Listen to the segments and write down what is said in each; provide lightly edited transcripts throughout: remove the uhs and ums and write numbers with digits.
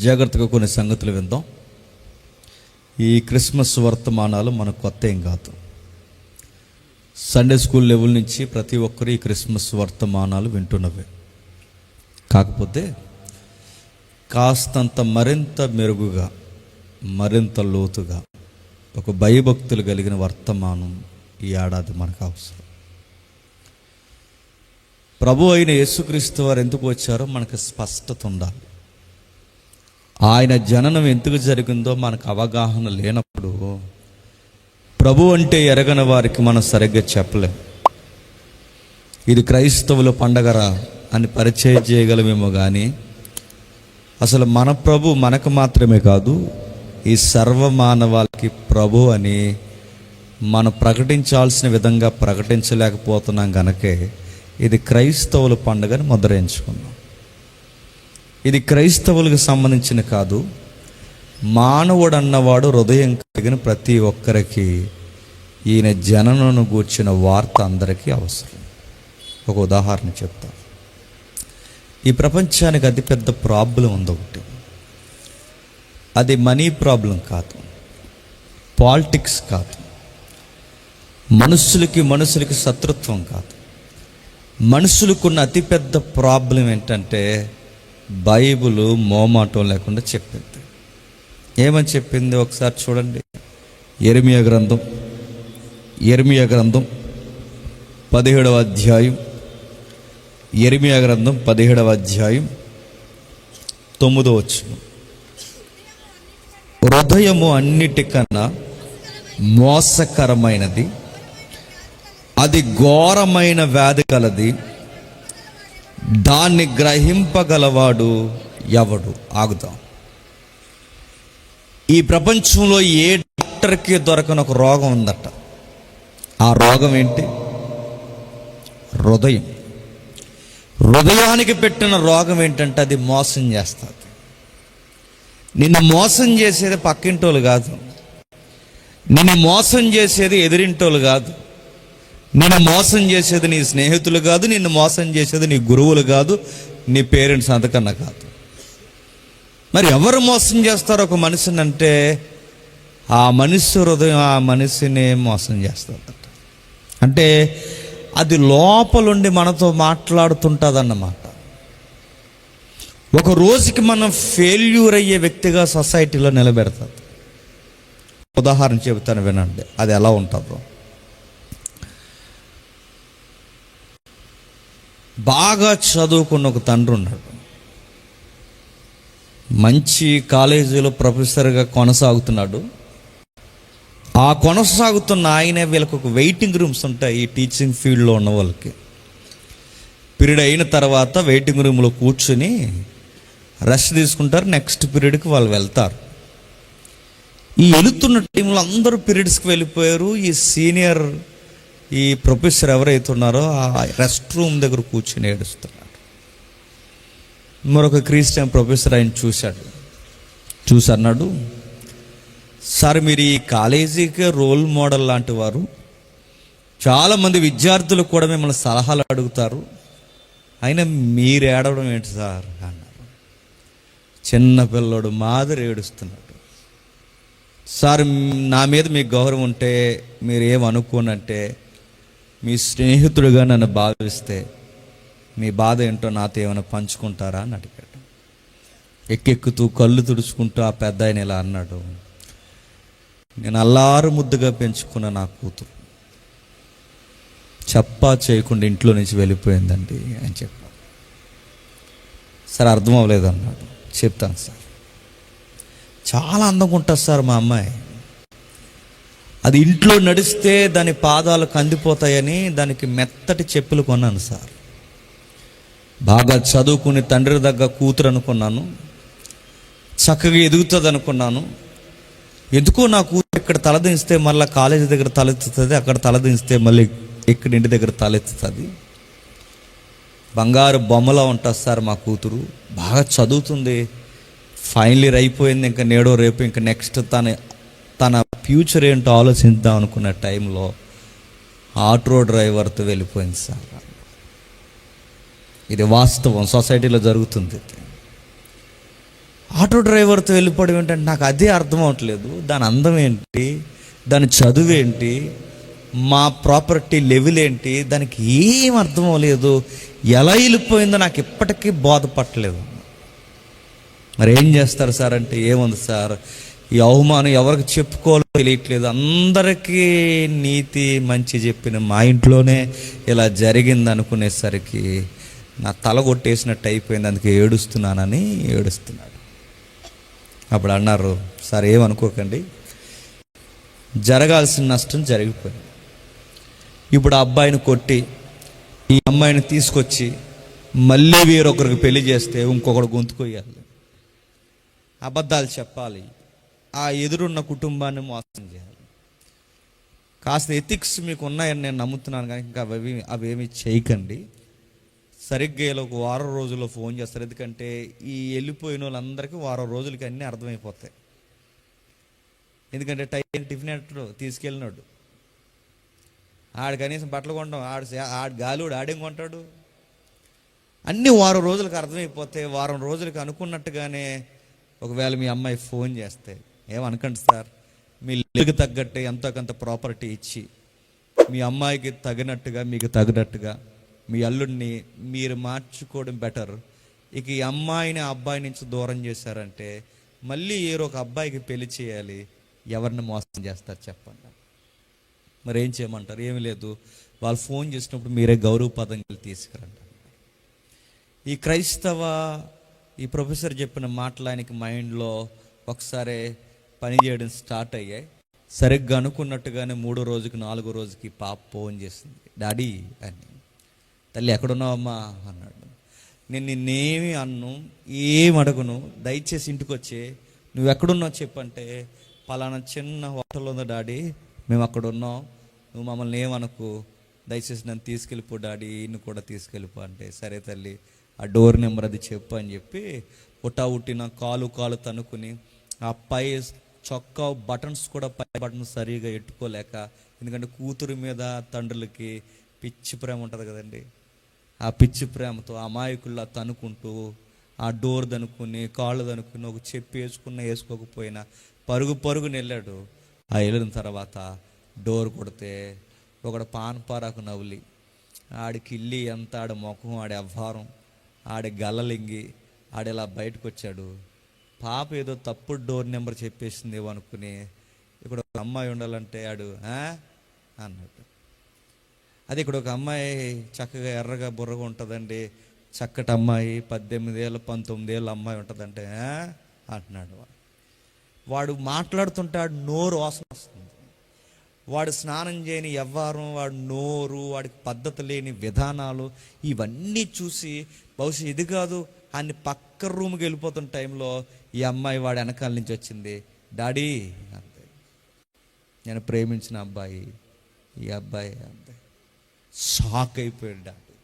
జాగ్రత్తగా కొన్ని సంగతులు విందాం. ఈ క్రిస్మస్ వర్తమానాలు మనకు కొత్త ఏం కాదు. సండే స్కూల్ లెవెల్ నుంచి ప్రతి ఒక్కరు ఈ క్రిస్మస్ వర్తమానాలు వింటున్నవే. కాకపోతే కాస్తంత మరింత మెరుగుగా, మరింత లోతుగా ఒక భయభక్తులు కలిగిన వర్తమానం ఈ ఏడాది మనకు అవసరం. ప్రభు అయిన యేసుక్రీస్తు వారు ఎందుకు వచ్చారో మనకు స్పష్టత ఉండాలి. ఆయన జననం ఎందుకు జరిగిందో మనకు అవగాహన లేనప్పుడు ప్రభు అంటే ఎరగని వారికి మనం సరిగ్గా చెప్పలేం. ఇది క్రైస్తవుల పండగరా అని పరిచయం చేయగలమేమో కానీ అసలు మన ప్రభు మనకు మాత్రమే కాదు, ఈ సర్వమానవాళికి ప్రభు అని మనం ప్రకటించాల్సిన విధంగా ప్రకటించలేకపోతున్నాం కనుకే ఇది క్రైస్తవుల పండుగని ముద్రించుకున్నాం. ఇది క్రైస్తవులకు సంబంధించిన కాదు, మానవుడు అన్నవాడు హృదయం కలిగిన ప్రతి ఒక్కరికి ఈయన జననను గూర్చిన వార్త అందరికీ అవసరం. ఒక ఉదాహరణ చెప్తాను. ఈ ప్రపంచానికి అతిపెద్ద ప్రాబ్లం ఉంది ఒకటి. అది మనీ ప్రాబ్లం కాదు, పాలిటిక్స్ కాదు, మనుషులకి శత్రుత్వం కాదు. మనుషులకున్న అతిపెద్ద ప్రాబ్లం ఏంటంటే బైబిల్ మోమాటం లేకుండా చెప్పింది. ఏమని చెప్పింది ఒకసారి చూడండి. యెరెమీయా గ్రంథం 17వ అధ్యాయం. యెరెమీయా గ్రంథం 17వ అధ్యాయం 9వ వచనం. హృదయము అన్నిటికన్నా మోసకరమైనది, అది ఘోరమైన వ్యాధి కలది, దాన్ని గ్రహింపగలవాడు ఎవడు? ఆగుదాం. ఈ ప్రపంచంలో ఏ డాక్టర్కి దొరకని ఒక రోగం ఉందట. ఆ రోగం ఏంటి? హృదయానికి పెట్టిన రోగం ఏంటంటే అది మోసం చేస్తుంది. నిన్ను మోసం చేసేది పక్కింటోళ్ళు కాదు, నిన్ను మోసం చేసేది ఎదిరింటోళ్ళు కాదు, నిన్ను మోసం చేసేది నీ స్నేహితులు కాదు, నిన్ను మోసం చేసేది నీ గురువులు కాదు, నీ పేరెంట్స్ అంతకన్నా కాదు. మరి ఎవరు మోసం చేస్తారో ఒక మనిషిని అంటే ఆ మనిషి హృదయం ఆ మనిషిని మోసం చేస్తుందట. అంటే అది లోపలుండి మనతో మాట్లాడుతుంటుంది అన్నమాట. ఒక రోజుకి మనం ఫెయిల్యూర్ అయ్యే వ్యక్తిగా సొసైటీలో నిలబెడుతుంది. ఉదాహరణ చెబుతాను వినండి, అది ఎలా ఉంటుందో. బాగా చదువుకున్న ఒక తండ్రి ఉన్నాడు. మంచి కాలేజీలో ప్రొఫెసర్గా కొనసాగుతున్నాడు. ఆ కొనసాగుతున్న ఆయనే వీళ్ళకు ఒక వెయిటింగ్ రూమ్స్ ఉంటాయి. ఈ టీచింగ్ ఫీల్డ్లో ఉన్న వాళ్ళకి పీరియడ్ అయిన తర్వాత వెయిటింగ్ రూమ్లో కూర్చుని రెస్ట్ తీసుకుంటారు. నెక్స్ట్ పీరియడ్కి వాళ్ళు వెళ్తారు. ఈ వెళుతున్న టైంలో అందరూ పీరియడ్స్కి వెళ్ళిపోయారు. ఈ సీనియర్ ఈ ప్రొఫెసర్ ఎవరైతే ఉన్నారో ఆ రెస్ట్ రూమ్ దగ్గర కూర్చుని ఏడుస్తున్నాడు. మరొక క్రిస్టియన్ ప్రొఫెసర్ ఆయన చూసి అన్నాడు, సార్ మీరు ఈ కాలేజీకి రోల్ మోడల్ లాంటి వారు, చాలామంది విద్యార్థులు కూడా మిమ్మల్ని సలహాలు అడుగుతారు, అయినా మీరు ఏడవడం ఏంటి సార్ అన్నారు. చిన్న పిల్లోడు మాదిరి ఏడుస్తున్నాడు. సార్ నా మీద మీకు గౌరవం ఉంటే మీరు ఏమనుకోనంటే మీ స్నేహితుడిగా నన్ను భావిస్తే మీ బాధ ఏంటో నాతో ఏమైనా పంచుకుంటారా అని అడిగాడు. ఎక్కెక్కుతూ కళ్ళు తుడుచుకుంటూ ఆ పెద్ద ఆయన ఇలా అన్నాడు, నేను అల్లారు ముద్దుగా పెంచుకున్న నా కూతురు చెప్పా చేయకుండా ఇంట్లో నుంచి వెళ్ళిపోయిందండి అని చెప్పాను. సార్ అర్థం అవ్వలేదు అన్నాడు. చెప్తాను సార్, చాలా అందంగా ఉంటుంది సార్ మా అమ్మాయి, అది ఇంట్లో నడిస్తే దాని పాదాలు కందిపోతాయని దానికి మెత్తటి చెప్పులు కొన్నాను సార్. బాగా చదువుకుని తండ్రి దగ్గర కూతురు అనుకున్నాను, చక్కగా ఎదుగుతుంది అనుకున్నాను. ఎందుకో నా కూతురు ఇక్కడ తలదించితే మళ్ళీ కాలేజీ దగ్గర తలెత్తుతుంది, అక్కడ తలదించితే మళ్ళీ ఇక్కడ ఇంటి దగ్గర తలెత్తుతుంది. బంగారు బొమ్మలా ఉంటుంది సార్ మా కూతురు, బాగా చదువుతుంది, ఫైనల్ ఇయర్ అయిపోయింది, ఇంకా నేడో రేపు ఇంకా నెక్స్ట్ తన ఫ్యూచర్ ఏంటో ఆలోచిద్దాం అనుకున్న టైంలో ఆటో డ్రైవర్తో వెళ్ళిపోయింది సార్. ఇది వాస్తవం, సొసైటీలో జరుగుతుంది. ఆటో డ్రైవర్తో వెళ్ళిపోవడం ఏంటంటే నాకు అదే అర్థం అవట్లేదు. దాని అందం ఏంటి, దాని చదువు ఏంటి, మా ప్రాపర్టీ లెవెల్ ఏంటి, దానికి ఏం అర్థం అవ్వలేదు. ఎలా వెళ్ళిపోయిందో నాకు ఇప్పటికీ బోధపట్టలేదు. మరి ఏం చేస్తారు సార్ అంటే, ఏముంది సార్, ఈ అవమానం ఎవరికి చెప్పుకోవాలో తెలియట్లేదు. అందరికీ నీతి మంచి చెప్పిన మా ఇంట్లోనే ఇలా జరిగింది అనుకునేసరికి నా తల కొట్టేసినట్టు అయిపోయింది, అందుకే ఏడుస్తున్నానని ఏడుస్తున్నాడు. అప్పుడు అన్నారు, సార్ ఏమనుకోకండి, జరగాల్సిన నష్టం జరిగిపోయింది. ఇప్పుడు ఆ అబ్బాయిని కొట్టి ఈ అమ్మాయిని తీసుకొచ్చి మళ్ళీ వేరొకరికి పెళ్లి చేస్తే ఇంకొకడు గొంతుకొయ్యాలి, అబద్ధాలు చెప్పాలి, ఆ ఎదురున్న కుటుంబాన్ని మోసం చేయాలి. కాస్త ఎథిక్స్ మీకు ఉన్నాయని నేను నమ్ముతున్నాను, కానీ ఇంకా అవేమీ చేయకండి. సరిగ్గా ఇలా ఒక వారం రోజుల్లో ఫోన్ చేస్తారు. ఎందుకంటే ఈ వెళ్ళిపోయిన వాళ్ళందరికీ వారం రోజులకి అన్నీ అర్థమైపోతాయి. ఎందుకంటే టైం టిఫిన్ అంటాడు తీసుకెళ్ళినాడు, ఆడు కనీసం బట్టలు కొంటాం, ఆడు గాలివాడు ఆడేం కొంటాడు, అన్నీ వారం రోజులకు అర్థమైపోతాయి. వారం రోజులకి అనుకున్నట్టుగానే ఒకవేళ మీ అమ్మాయి ఫోన్ చేస్తే ఏమనకండి సార్, మీ లెవెల్కి తగ్గట్టే ఎంతో కొంత ప్రాపర్టీ ఇచ్చి మీ అమ్మాయికి తగినట్టుగా మీకు తగినట్టుగా మీ అల్లుడిని మీరు మార్చుకోవడం బెటర్. ఇక ఈ అమ్మాయిని అబ్బాయి నుంచి దూరం చేశారంటే మళ్ళీ ఒక అబ్బాయికి పెళ్లి చేయాలి, ఎవరిని మోసం చేస్తారు చెప్పండి. మరి ఏం చేయమంటారు? ఏమి లేదు, వాళ్ళు ఫోన్ చేసినప్పుడు మీరే గౌరవ పదంగా తీసుకురండి. ఈ ప్రొఫెసర్ చెప్పిన మాటలు ఆయనకి మైండ్లో ఒకసారి పనిచేయడం స్టార్ట్ అయ్యాయి. సరిగ్గా అనుకున్నట్టుగానే 3వ రోజుకి 4వ రోజుకి పాప ఫోన్ చేసింది, డాడీ అని. తల్లి ఎక్కడున్నావమ్మా అన్నాడు. నేను నిన్నేమి అన్ను, ఏం అడగను, దయచేసి ఇంటికి వచ్చి నువ్వు ఎక్కడున్నావు చెప్పంటే, పలానా చిన్న హోటల్ ఉందా డాడీ, మేము అక్కడ ఉన్నాం, నువ్వు మమ్మల్ని ఏమనుకో, దయచేసి నన్ను తీసుకెళ్ళిపో డాడీ, ఇన్ని కూడా తీసుకెళ్ళిపో అంటే, సరే తల్లి ఆ డోర్ నెంబర్ అది చెప్పు అని చెప్పి ఉట్టిన కాలు తనుకుని ఆ పై చొక్కా బటన్స్ కూడా పై బటన్స్ సరిగా ఎట్టుకోలేక, ఎందుకంటే కూతురు మీద తండ్రులకి పిచ్చి ప్రేమ ఉంటుంది కదండి, ఆ పిచ్చి ప్రేమతో అమాయకుల్లా తనుకుంటూ ఆ డోర్ దనుకుని కాళ్ళు దనుకుని ఒక చెప్పు వేసుకోకపోయినా పరుగుని వెళ్ళాడు. ఆ వెళ్ళిన తర్వాత డోర్ కొడితే ఒకడు పానపారాకు నవ్వులి, ఆడికి ఇల్లి ఎంత, ఆడి ముఖం, ఆడి అవ్వారం, ఆడి గల్లలింగి ఆడిలా బయటకు వచ్చాడు. పాప ఏదో తప్పుడు డోర్ నెంబర్ చెప్పేసింది అనుకుని, ఇక్కడ ఒక అమ్మాయి ఉండాలంటే ఆడు అన్నాడు. అది ఇక్కడ ఒక అమ్మాయి చక్కగా ఎర్రగా బుర్రగా ఉంటుందండి, చక్కటి అమ్మాయి 18 ఏళ్ళు 19 ఏళ్ళ అమ్మాయి ఉంటుందంటే అంటున్నాడు. వాడు మాట్లాడుతుంటే ఆడు నోరు వాసన వస్తుంది, వాడు స్నానం చేయని ఎవ్వారం, వాడు నోరు, వాడికి పద్ధతి లేని విధానాలు, ఇవన్నీ చూసి బహుశా ఇది కాదు అన్ని పక్క రూమ్కి వెళ్ళిపోతున్న టైంలో ఈ అమ్మాయి వాడి వెనకాల నుంచి వచ్చింది, డాడీ అంతే, నేను ప్రేమించిన అబ్బాయి ఈ అబ్బాయి అంతే. షాక్ అయిపోయాడు డాడీ.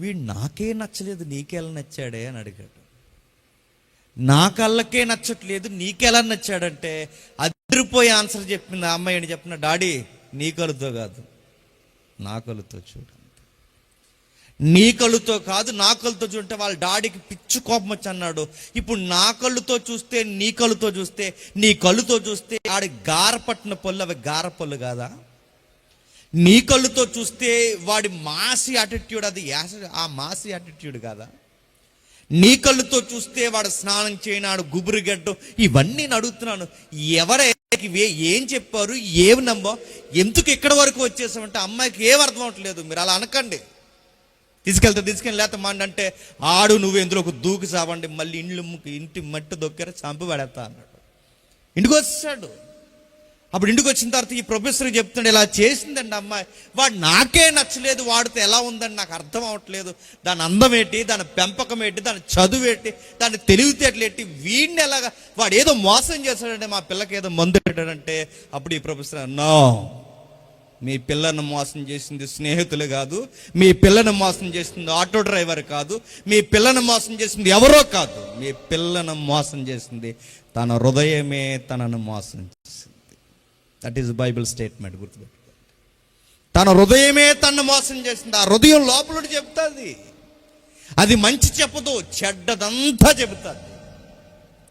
వీడు నాకే నచ్చలేదు నీకెలా నచ్చాడే అని అడిగాడు. నా కళ్ళకే నచ్చట్లేదు నీకెలా నచ్చాడంటే అదిరిపోయి ఆన్సర్ చెప్పింది ఆ అమ్మాయి. అని చెప్పిన, డాడీ నీ కళ్ళుతో కాదు నా కళ్ళుతో చూడు, నీ కళ్ళుతో కాదు నా కళ్ళుతో చూడంటే వాళ్ళ డాడీకి పిచ్చి కోపం వచ్చి అన్నాడు, ఇప్పుడు నా కళ్ళుతో చూస్తే నీ కళ్ళుతో చూస్తే, నీ కళ్ళుతో చూస్తే ఆడి గారపట్టిన పళ్ళు అవి గారపళ్ళు కాదా, నీ కళ్ళుతో చూస్తే వాడి మాసి యాటిట్యూడ్ అది ఆ మాసి యాటిట్యూడ్ కాదా, నీ కళ్ళుతో చూస్తే వాడు స్నానం చేయనాడు గుబురుగడ్డం, ఇవన్నీ నేను అడుగుతున్నాను. ఏం చెప్పారు, ఏమి నమ్మో, ఎందుకు ఇక్కడ వరకు వచ్చేసామంటే అమ్మాయికి ఏం అర్థం అవట్లేదు. మీరు అలా అనకండి, తీసుకెళ్ళి లేత మండి అంటే ఆడు నువ్వు ఎందులో ఒక దూకి సావండి, మళ్ళీ ఇంటి మట్టి దొక్కారు చంపి పడేస్తా అన్నాడు. ఇంటికి వచ్చాడు. అప్పుడు ఇంటికి వచ్చిన తర్వాత ఈ ప్రొఫెసర్ చెప్తుండే, ఇలా చేసిందండి అమ్మాయి, వాడు నాకే నచ్చలేదు, వాడితో ఎలా ఉందని నాకు అర్థం అవ్వట్లేదు, దాని అందం ఏంటి, దాని పెంపకం ఏంటి, దాని చదువు ఏంటి, దాని తెలివితేటలు ఏంటి, వీడిని ఎలాగా వాడు ఏదో మోసం చేశాడంటే మా పిల్లకి ఏదో మందు పెట్టాడంటే, అప్పుడు ఈ ప్రొఫెసర్ నో, మీ పిల్లను మోసం చేసింది స్నేహితులు కాదు, మీ పిల్లను మోసం చేసింది ఆటో డ్రైవర్ కాదు, మీ పిల్లను మోసం చేసింది ఎవరో కాదు, మీ పిల్లను మోసం చేసింది తన హృదయమే తనను మోసం చేసింది. దట్ ఈస్ బైబిల్ స్టేట్మెంట్, గుర్తుపెట్టుకోండి. తన హృదయమే తనను మోసం చేసింది. ఆ హృదయం లోపల చెప్తుంది. అది మంచి చెప్పదు, చెడ్డదంతా చెబుతుంది.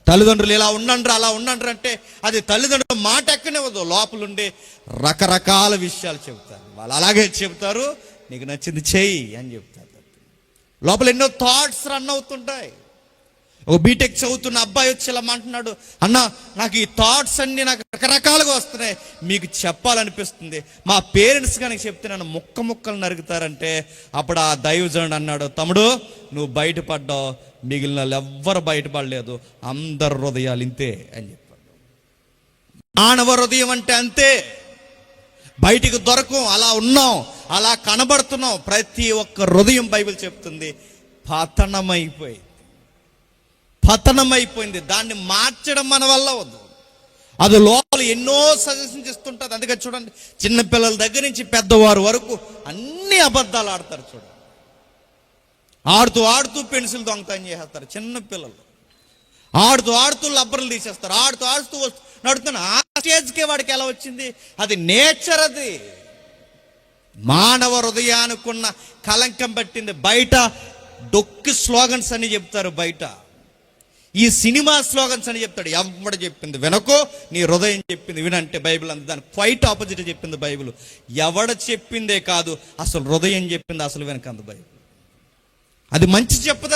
తల్లిదండ్రులు ఇలా ఉండండ్రు అలా ఉండండ్రు అంటే అది తల్లిదండ్రుల మాట ఎక్కనివ్వదు, లోపలుండి రకరకాల విషయాలు చెబుతారు. వాళ్ళు అలాగే చెబుతారు, నీకు నచ్చింది చెయ్యి అని చెప్తారు. లోపల ఎన్నో థాట్స్ రన్ అవుతుంటాయి. ఒక బీటెక్ చదువుతున్న అబ్బాయి వచ్చి ఇలా అంటున్నాడు, అన్న నాకు ఈ థాట్స్ అన్నీ నాకు రకరకాలుగా వస్తున్నాయి, మీకు చెప్పాలనిపిస్తుంది. మా పేరెంట్స్ కనుక చెప్తే నన్ను ముక్కలు నరుగుతారంటే అప్పుడు ఆ దైవజనుడు అన్నాడు, తమ్ముడు నువ్వు బయటపడ్డావు, మిగిలిన వాళ్ళు ఎవ్వరు బయటపడలేదు, అందరు హృదయాలు ఇంతే అని చెప్పాడు. మానవ హృదయం అంటే అంతే, బయటికి దొరకం, అలా ఉన్నాం, అలా కనబడుతున్నాం. ప్రతి ఒక్క హృదయం బైబిల్ చెప్తుంది పతనమైపోయింది. దాన్ని మార్చడం మన వల్ల వద్దు. అది లోపల ఎన్నో సజెషన్స్ ఇస్తుంటుంది. అందుకే చూడండి, చిన్నపిల్లల దగ్గర నుంచి పెద్దవారు వరకు అన్ని అబద్ధాలు ఆడతారు. చూడండి, ఆడుతూ పెన్సిల్ దొంగతనం చేసేస్తారు. చిన్నపిల్లలు ఆడుతూ లబ్బర్లు తీసేస్తారు. ఆడుతూ నడుతున్న ఆ స్టేజ్కే వాడికి ఎలా వచ్చింది? అది నేచర్. అది మానవ హృదయానికున్న కలంకం పట్టింది. బయట డొక్కి స్లోగన్స్ అని చెప్తారు, బయట ఈ సినిమా స్లోగన్స్ అని చెప్తాడు. ఎవడ చెప్పింది వెనకో, నీ హృదయం చెప్పింది వినంటే బైబిల్ అంత దానికి క్వైట్ ఆపోజిట్ చెప్పింది బైబిల్. ఎవడ చెప్పిందే కాదు, అసలు హృదయం చెప్పింది అసలు వెనక అంత బైబిల్. అది మంచి చెప్పదు,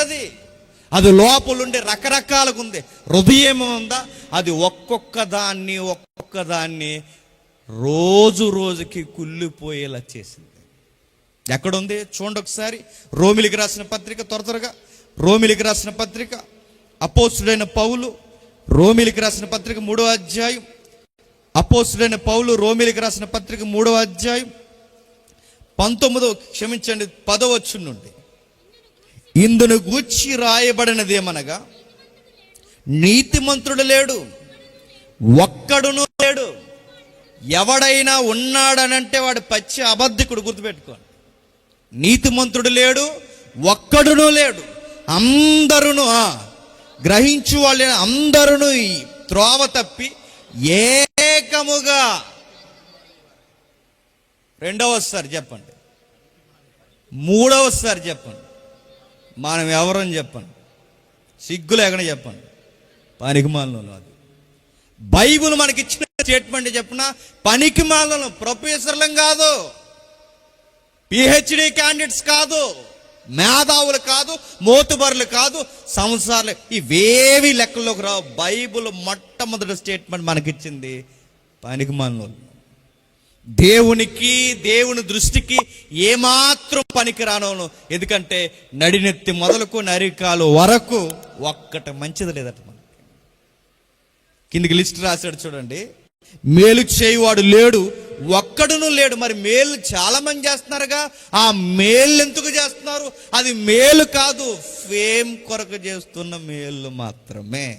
అది లోపలుండే రకరకాలుగా ఉంది. హృదయం ఉందా, అది ఒక్కొక్క దాన్ని రోజుకి కుళ్ళిపోయేలా చేసింది. ఎక్కడుంది చూడండి ఒకసారి. రోమిలికి రాసిన పత్రిక, త్వరగా రోమిలికి రాసిన పత్రిక, అపోస్తుడైన పౌలు రోమిలికి రాసిన పత్రిక 3వ అధ్యాయం. అపోస్తుడైన పౌలు రోమిలికి రాసిన పత్రిక 3వ అధ్యాయం 10వ వచనం నుండి, ఇందును గూర్చి రాయబడినదేమనగా, నీతిమంతుడు లేడు, ఒక్కడును లేడు. ఎవడైనా ఉన్నాడనంటే వాడు పచ్చి అబద్ధికుడు, గుర్తుపెట్టుకోండి. నీతిమంతుడు లేడు, ఒక్కడును లేడు. అందరూ గ్రహించు వాళ్ళు అందరూ త్రోవ తప్పి ఏకముగా. రెండవసారి చెప్పండి, మూడవసారి చెప్పండి, మనం ఎవరని చెప్పండి, సిగ్గులు ఎక్కడ చెప్పండి, పనికిమాలను. అది బైబిల్ మనకి ఇచ్చిన స్టేట్మెంట్ చెప్పిన పనికిమాలను. ప్రొఫెసర్లం కాదు, పిహెచ్డి క్యాండిడేట్స్ కాదు, మేధావులు కాదు, మోతుబరులు కాదు, సంసారాలు, ఇవేవి లెక్కల్లోకి రావు. బైబిల్ మొట్టమొదటి స్టేట్మెంట్ మనకిచ్చింది పనికిమాలను. దేవుని దృష్టికి ఏమాత్రం పనికి రానోను. ఎందుకంటే నడినెత్తి మొదలుకు నరికాలు వరకు ఒక్కటి మంచిది లేదట. మనకి కిందికి లిస్ట్ రాశాడు చూడండి. మేలు చేయువాడు లేడు, ఒక్కడును లేడు. మరి మేలు చాలా మంది చేస్తున్నారుగా, ఆ మేలు ఎందుకు చేస్తున్నారు? అది మేలు కాదు, ఫేమ్ కొరకు చేస్తున్న మేలు మాత్రమే.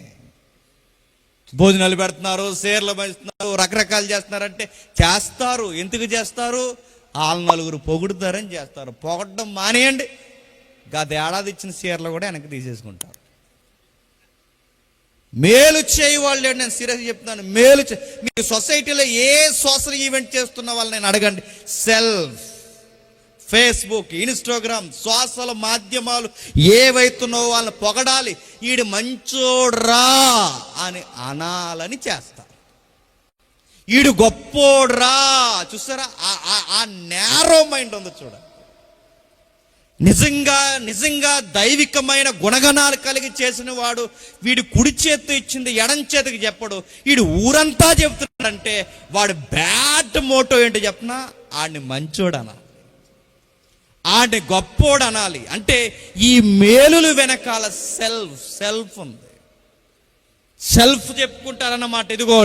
భోజనాలు పెడుతున్నారు, షేర్లు పంచుతున్నారు, రకరకాలు చేస్తున్నారంటే చేస్తారు. ఎందుకు చేస్తారు? వాళ్ళు నలుగురు పొగుడుతారని చేస్తారు. పొగడడం మానేయండి, గత ఏడాది ఇచ్చిన షేర్లు కూడా వెనక్కి తీసేసుకుంటారు. మేలు చేయవాళ్ళు లేడు. నేను సీరియస్గా చెప్తున్నాను, మేలు మీరు సొసైటీలో ఏ సోషల్ ఈవెంట్ చేస్తున్న వాళ్ళు నేను అడగండి. ఫేస్బుక్, ఇన్స్టాగ్రామ్, సోషల్ మాధ్యమాలు ఏవైతున్నావో వాళ్ళని పొగడాలి, ఈడు మంచోడ్రా అని అనాలని చేస్తారు. ఈడు గొప్పోడ్రా, చూసారా ఆ నేరో మైండ్ ఉంది చూడ. నిజంగా దైవికమైన గుణగణాలు కలిగి చేసిన వాడు వీడు కుడి చేతి ఇచ్చింది ఎడం చేతికి చెప్పడు, వీడు ఊరంతా చెప్తున్నాడంటే వాడు బ్యాడ్ మోటో ఏంటో చెప్పనా, ఆడిని మంచోడు అనాలి, ఆడిని గొప్పోడు అనాలి. అంటే ఈ మేలులు వెనకాల సెల్ఫ్ ఉంది. సెల్ఫ్ చెప్పుకుంటారన్నమాట. ఇదిగో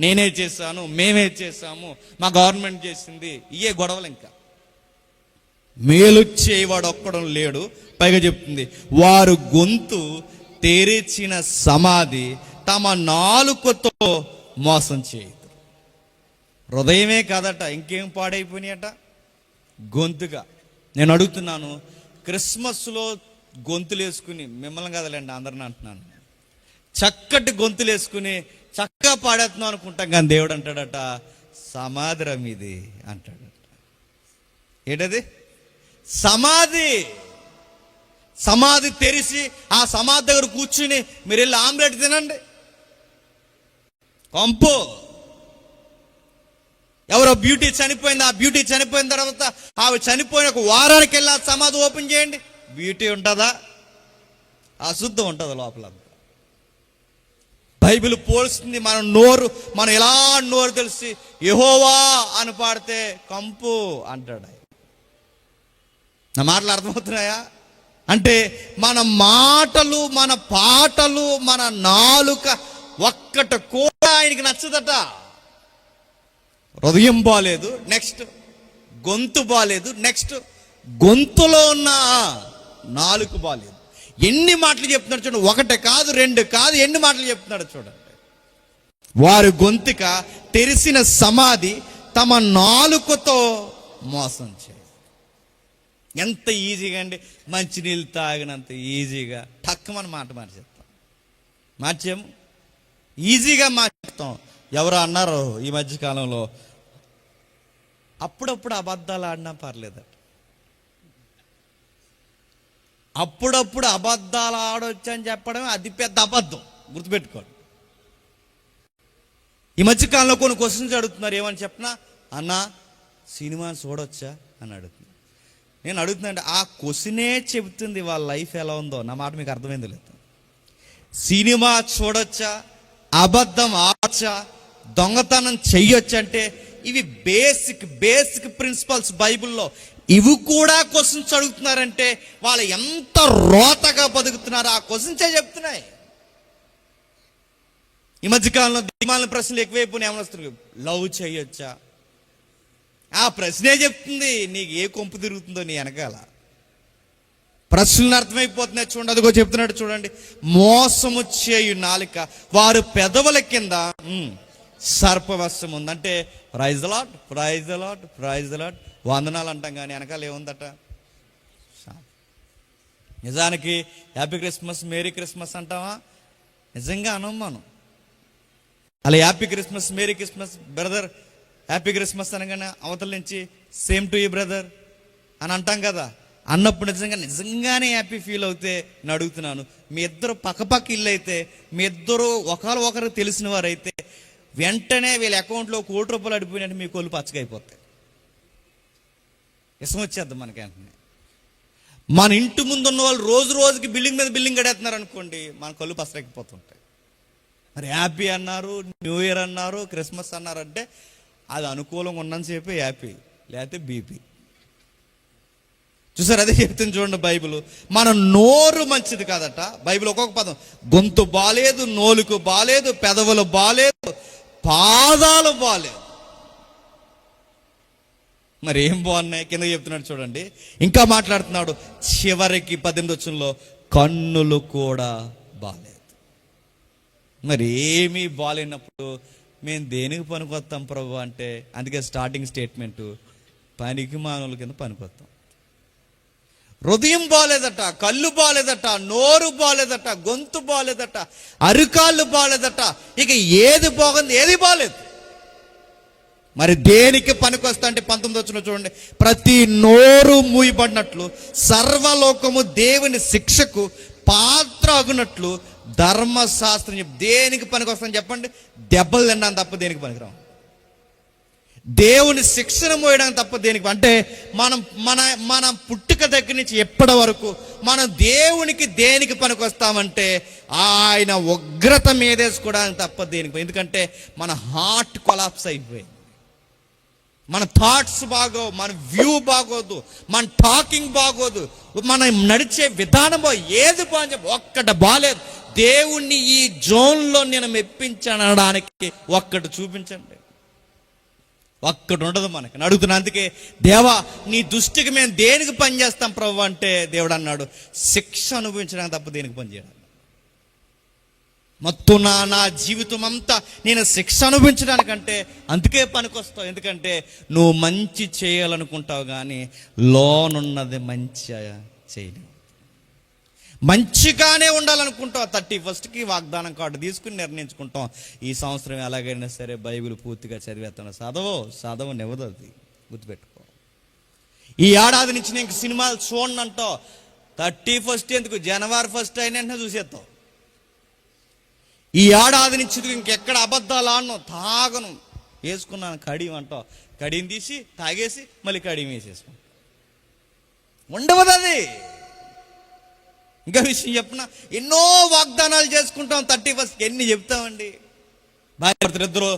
నేనే చేశాను, మేమే చేశాము, మా గవర్నమెంట్ చేసింది, ఇయే గొడవలు. ఇంకా మేలు చేయవాడు ఒక్కడం లేడు. పైగా చెప్తుంది, వారు గొంతు తెరిచిన సమాధి, తమ నాలుకతో మోసం చేయదు. హృదయమే కాదట, ఇంకేం పాడైపోయినాయట, గొంతుగా. నేను అడుగుతున్నాను, క్రిస్మస్లో గొంతులు వేసుకుని, మిమ్మల్ని కదలేండి అందరిని అంటున్నాను, చక్కటి గొంతులు వేసుకుని చక్కగా పాడేస్తున్నాం అనుకుంటాం, కానీ దేవుడు అంటాడట సమాధిరం ఇది అంటాడట. ఏంటది? సమాధి తెరిచి ఆ సమాధి దగ్గర కూర్చుని మీరు వెళ్ళి ఆమ్లెట్ తినండి. కంపు. ఎవరో బ్యూటీ చనిపోయింది, ఆ బ్యూటీ చనిపోయిన తర్వాత ఆవిడ చనిపోయిన ఒక వారానికి వెళ్ళి ఆ సమాధి ఓపెన్ చేయండి. బ్యూటీ ఉంటుందా? అశుద్ధం ఉంటుంది లోపల. బైబిల్ పోల్స్తుంది. మనం ఎలా నోరు తెలిసి యెహోవా అని పాడితే కంపు అంటాడు. నా మాటలు అర్థమవుతున్నాయా? అంటే మన మాటలు, మన పాటలు, మన నాలుక ఒక్కటి కూడా ఆయనకి నచ్చదట. హృదయం బాలేదు, నెక్స్ట్ గొంతు బాలేదు, నెక్స్ట్ గొంతులో ఉన్న నాలుక బాలేదు. ఎన్ని మాటలు చెప్తున్నాడు చూడండి. ఒకటి కాదు, రెండు కాదు, ఎన్ని మాటలు చెప్తున్నాడు చూడండి. వారి గొంతుక తెరిసిన సమాధి తమ నాలుకతో మోసం చేయి. ఎంత ఈజీగా అండి. మంచినీళ్ళు తాగినంత ఈజీగా టక్కుమని మాట మార్చేస్తాం. మార్చాము, ఈజీగా మార్చేస్తాం. ఎవరో అన్నారు ఈ మధ్యకాలంలో, అప్పుడప్పుడు అబద్ధాలు ఆడినా పర్లేదట. అప్పుడప్పుడు అబద్ధాలు ఆడొచ్చు అని చెప్పడం అది పెద్ద అబద్ధం, గుర్తుపెట్టుకోండి. ఈ మధ్యకాలంలో కొన్ని క్వశ్చన్స్ అడుగుతున్నారు. ఏమని చెప్పినా, అన్నా సినిమా చూడొచ్చా అని అడుగుతున్నారు. నేను అడుగుతున్నానంటే ఆ క్వశ్చనే చెబుతుంది వాళ్ళ లైఫ్ ఎలా ఉందో. నా మాట మీకు అర్థమైంది లేదు. సినిమా చూడొచ్చా, అబద్ధం ఆడొచ్చా, దొంగతనం చెయ్యొచ్చు అంటే ఇవి బేసిక్ ప్రిన్సిపల్స్ బైబిల్లో. ఇవి కూడా క్వశ్చన్స్ అడుగుతున్నారంటే వాళ్ళు ఎంత రోతగా బతుకుతున్నారో ఆ క్వశ్చన్సే చెప్తున్నాయి. ఈ మధ్యకాలంలో దిమాల ప్రశ్నలు ఎక్కువైపోయినాయి. ఏమని వస్తున్నాయి? లవ్ చేయొచ్చా? ఆ ప్రశ్నే చెప్తుంది నీకు ఏ కొంపు తిరుగుతుందో నీ వెనకాల. ప్రశ్నలు అర్థమైపోతున్నాయి చూడండి. అదిగో చెప్తున్నాడు చూడండి. మోసము చేయు నాలుక వారు పెదవుల కింద సర్పవశం ఉంది. అంటే praise the lord, praise the lord, praise the lord, వందనాలు అంటాం కానీ వెనకాల ఏముందట? నిజానికి హ్యాపీ క్రిస్మస్, మేరీ క్రిస్మస్ అంటావా? నిజంగా అనం మనం. అలా happy Christmas, merry Christmas, brother happy Christmas అనగానే అవతల నుంచి సేమ్ టు యూ బ్రదర్ అని అంటాం కదా. అన్నప్పుడు నిజంగానే హ్యాపీ ఫీల్ అవుతే నేను అడుగుతున్నాను, మీ ఇద్దరు పక్కపక్క ఇల్లు అయితే, మీ ఇద్దరు ఒకరు తెలిసిన వారైతే వెంటనే వీళ్ళ అకౌంట్లో ₹1,00,00,000 అడిపోయినట్టు మీ కొళ్ళు పచ్చగా అయిపోతాయి. ఇష్టం వచ్చేద్దాం మనకి. వెంటనే మన ఇంటి ముందు ఉన్న వాళ్ళు రోజుకి బిల్డింగ్ మీద బిల్డింగ్ కడేస్తున్నారు అనుకోండి, మన కళ్ళు పసరెక్కిపోతుంటాయి. మరి హ్యాపీ అన్నారు, న్యూ ఇయర్ అన్నారు, క్రిస్మస్ అన్నారంటే అది అనుకూలంగా ఉన్నంతసేపు హ్యాపీ, లేకపోతే బీపీ. చూసారు? అదే చెప్తుంది చూడండి బైబిల్. మన నోరు మంచిది కాదట. బైబిల్ ఒక్కొక్క పదం, గొంతు బాలేదు, నోలుకు బాలేదు, పెదవులు బాలేదు, పాదాలు బాలేదు. మరి ఏం బాగున్నాయి? కింద చెప్తున్నాడు చూడండి. ఇంకా మాట్లాడుతున్నాడు. చివరికి 18వ వచనంలో కన్నులు కూడా బాలేదు. మరి ఏమీ బాలేనప్పుడు మేము దేనికి పనికొస్తాం ప్రభు అంటే, అందుకే స్టార్టింగ్ స్టేట్మెంటు పనికి మానవుల కింద పనికొస్తాం. హృదయం బాలేదట, కళ్ళు బాలేదట, నోరు బాలేదట, గొంతు బాలేదట, అరికాళ్ళు బాలేదట. ఇక ఏది బాగుంది? ఏది బాలేదు. మరి దేనికి పనికొస్తా అంటే 19వ వచనం చూడండి. ప్రతి నోరు మూయబడినట్లు సర్వలోకము దేవుని శిక్షకు పాత్ర అగునట్లు ధర్మశాస్త్రం దేనికి పనికొస్తాను చెప్పండి? దెబ్బలు తినడానికి తప్ప దేనికి పనికిరాం. దేవుని శిక్షణ మోయడానికి తప్ప దేనికి. అంటే మన పుట్టుక దగ్గర నుంచి ఎప్పటి వరకు మనం దేవునికి దేనికి పనికొస్తామంటే ఆయన ఉగ్రత మీదేసుకోవడానికి తప్ప దేనికి. ఎందుకంటే మన హార్ట్ కొలాప్స్ అయిపోయింది. మన థాట్స్ బాగోవు, మన వ్యూ బాగోదు, మన టాకింగ్ బాగోదు, మనం నడిచే విధానం ఏది బాగా ఒక్కటి బాలేదు. దేవుణ్ణి ఈ జోన్లో నేను మెప్పించడానికి ఒక్కటి చూపించండి. ఒక్కటి ఉండదు మనకి. అడుగుతున్నా. అందుకే దేవా నీ దృష్టికి మేము దేనికి పని చేస్తాం ప్రభు అంటే దేవుడు అన్నాడు, శిక్ష అనుభవించడానికి తప్ప దేనికి పని చేయడం. మొత్తం నా జీవితం అంతా నేను శిక్ష అనుభవించడానికంటే అందుకే పనికొస్తావు. ఎందుకంటే నువ్వు మంచి చేయాలనుకుంటావు కానీ లోనున్నది మంచి చేయలేవు. మంచిగానే ఉండాలనుకుంటాం. 31కి వాగ్దానం కార్డు తీసుకుని నిర్ణయించుకుంటాం, ఈ సంవత్సరం ఎలాగైనా సరే బైబిల్ పూర్తిగా చదివేస్తాను. చదవు నివ్వదు, అది గుర్తుపెట్టుకో. ఈ ఏడాది నుంచి నేను సినిమాలు చూడండి అంటావు. 31st ఎందుకు, జనవరి 1 అయిన వెంటనే చూసేస్తావు. ఈ ఏడాది నుంచి ఇంకెక్కడ అబద్ధాలు ఆడను, తాగను, వేసుకున్నాను కడియం అంటావు. కడియం తీసి తాగేసి మళ్ళీ కడియం వేసేసుకున్నాను. ఉండవదు అది. ఇంకా విషయం చెప్పిన, ఎన్నో వాగ్దానాలు చేసుకుంటాం. 31st ఎన్ని చెప్తామండి. భార్యాభర్తలు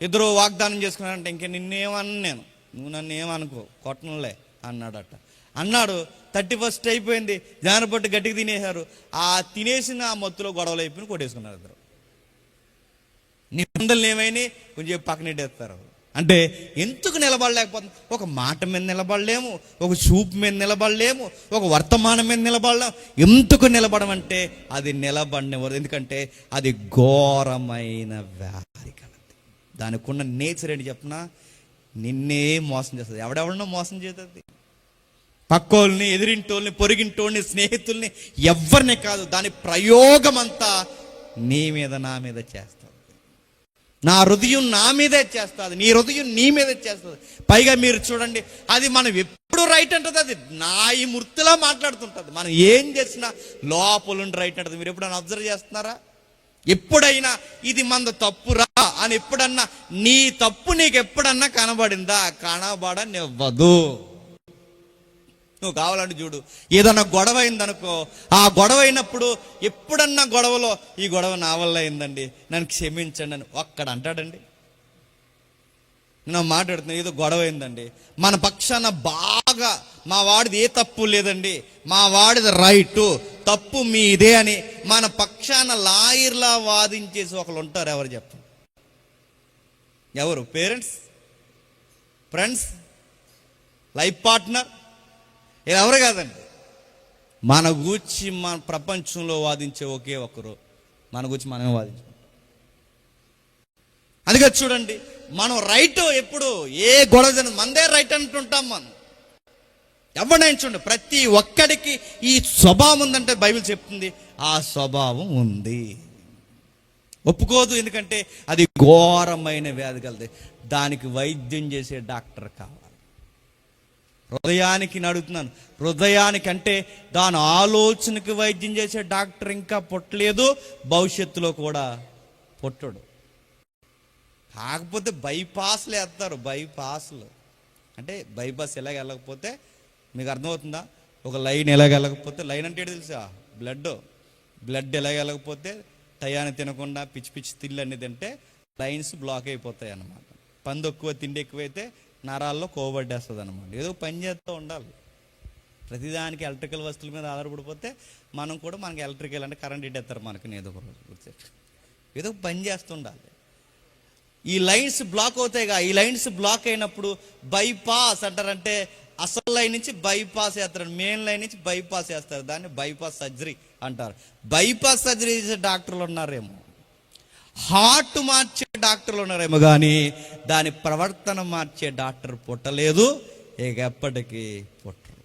ఇద్దరు వాగ్దానం చేసుకున్నారంటే ఇంక నిన్నేమన్నా, నేను నువ్వు నన్ను ఏమనుకో, కొట్టనులే అన్నాడట. అన్నాడు. 31st అయిపోయింది, జానపట్టు గట్టిగా తినేశారు. ఆ తినేసిన ఆ మత్తులో గొడవలు అయిపోయి కొట్టేసుకున్నారు ఇద్దరు. నిబంధనలు ఏమైనా కొంచెం పక్కనెట్టేస్తారు. అంటే ఎందుకు నిలబడలేకపోతుంది? ఒక మాట మీద నిలబడలేము, ఒక చూపు మీద నిలబడలేము, ఒక వర్తమానం మీద నిలబడలేము. ఎందుకు నిలబడమంటే అది నిలబడినవారు. ఎందుకంటే అది ఘోరమైన వ్యాధి కలది. దానికి ఉన్న నేచర్ ఏంటి చెప్పనా? నిన్నే మోసం చేస్తుంది. ఎవడెవడనో మోసం చేస్తుంది. పక్కోళ్ళని, ఎదిరింటోళ్ళని, పొరిగింటోళ్ళని, స్నేహితుల్ని, ఎవరిని కాదు. దాని ప్రయోగం అంతా నీ మీద నా మీద చేస్తుంది. నా హృదయం నా మీదే చేస్తుంది, నీ హృదయం నీ మీదే చేస్తుంది. పైగా మీరు చూడండి, అది మనం ఎప్పుడు రైట్ అంటుంది. అది నా ఈ మూర్తిలా మాట్లాడుతుంటుంది. మనం ఏం చేసినా లోపలుండి రైట్ అంటుంది. మీరు ఎప్పుడైనా అబ్జర్వ్ చేస్తున్నారా? ఎప్పుడైనా ఇది మన తప్పురా అని ఎప్పుడన్నా నీ తప్పు నీకు ఎప్పుడన్నా కనబడిందా? కనబడనివ్వదు. నువ్వు కావాలంటే చూడు, ఏదన్నా గొడవ అయిందనుకో, ఆ గొడవ అయినప్పుడు ఎప్పుడన్నా గొడవలో ఈ గొడవ నా వల్ల అయిందండి, నన్ను క్షమించండి అని ఒక్కడ అంటాడండి? నేను మాట్లాడుతున్నా, ఏదో గొడవ అయిందండి, మన పక్షాన బాగా మా వాడిది ఏ తప్పు లేదండి, మా వాడిది రైటు, తప్పు మీదే అని మన పక్షాన లాయర్లా వాదించేసి ఒకళ్ళు ఉంటారు. ఎవరు చెప్పండి? ఎవరు? పేరెంట్స్, ఫ్రెండ్స్, లైఫ్ పార్ట్నర్, ఎవరు కాదండి. మన గూర్చి మన ప్రపంచంలో వాదించే ఒకే ఒకరు, మన గురించి మనమే వాదించుకుంటాం. అందుకే చూడండి, మనం రైట్ ఎప్పుడు ఏ గొడవ జరిగింది మనదే రైట్ అంటుంటాం. మనం ఎవరినైనా చూడండి, ప్రతి ఒక్కడికి ఈ స్వభావం ఉందంటే బైబిల్ చెప్తుంది ఆ స్వభావం ఉంది. ఒప్పుకోదు. ఎందుకంటే అది ఘోరమైన వ్యాధి కలది. దానికి వైద్యం చేసే డాక్టర్ కావాలి. హృదయానికి అడుగుతున్నాను, హృదయానికి అంటే దాని ఆలోచనకి వైద్యం చేసే డాక్టర్ ఇంకా పుట్టలేదు, భవిష్యత్తులో కూడా పుట్టడు. కాకపోతే బైపాస్లు వేస్తారు. బైపాస్లు అంటే బైపాస్ ఎలాగ వెళ్ళకపోతే మీకు అర్థమవుతుందా? ఒక లైన్ ఎలాగ వెళ్ళకపోతే, లైన్ అంటే ఏంటి తెలుసా? బ్లడ్ ఎలాగ వెళ్ళకపోతే టయాన్ని తినకుండా పిచ్చి పిచ్చి తిల్లు అనేది తింటే లైన్స్ బ్లాక్ అయిపోతాయి అన్నమాట. పంది ఎక్కువ తిండి ఎక్కువైతే నరాల్లో కోబడ్డేస్తుంది అనమాట. ఏదో పని చేస్తూ ఉండాలి. ప్రతిదానికి ఎలక్ట్రికల్ వస్తువుల మీద ఆధారపడిపోతే మనం కూడా మనకి ఎలక్ట్రికల్ అంటే కరెంట్ ఇట్టేస్తారు మనకి. ఏదో ఒక రోజు ఏదో పని చేస్తుండాలి. ఈ లైన్స్ బ్లాక్ అవుతాయిగా. ఈ లైన్స్ బ్లాక్ అయినప్పుడు బైపాస్ అంటారంటే అసలు లైన్ నుంచి బైపాస్ చేస్తారు, మెయిన్ లైన్ నుంచి బైపాస్ చేస్తారు. దాన్ని బైపాస్ సర్జరీ అంటారు. బైపాస్ సర్జరీ చేసే డాక్టర్లు ఉన్నారేమో, హార్ట్ మార్చే డాక్టర్లు ఉన్నారేమో, కానీ దాని ప్రవర్తన మార్చే డాక్టర్ పుట్టలేదు, ఇక ఎప్పటికీ పుట్టరు.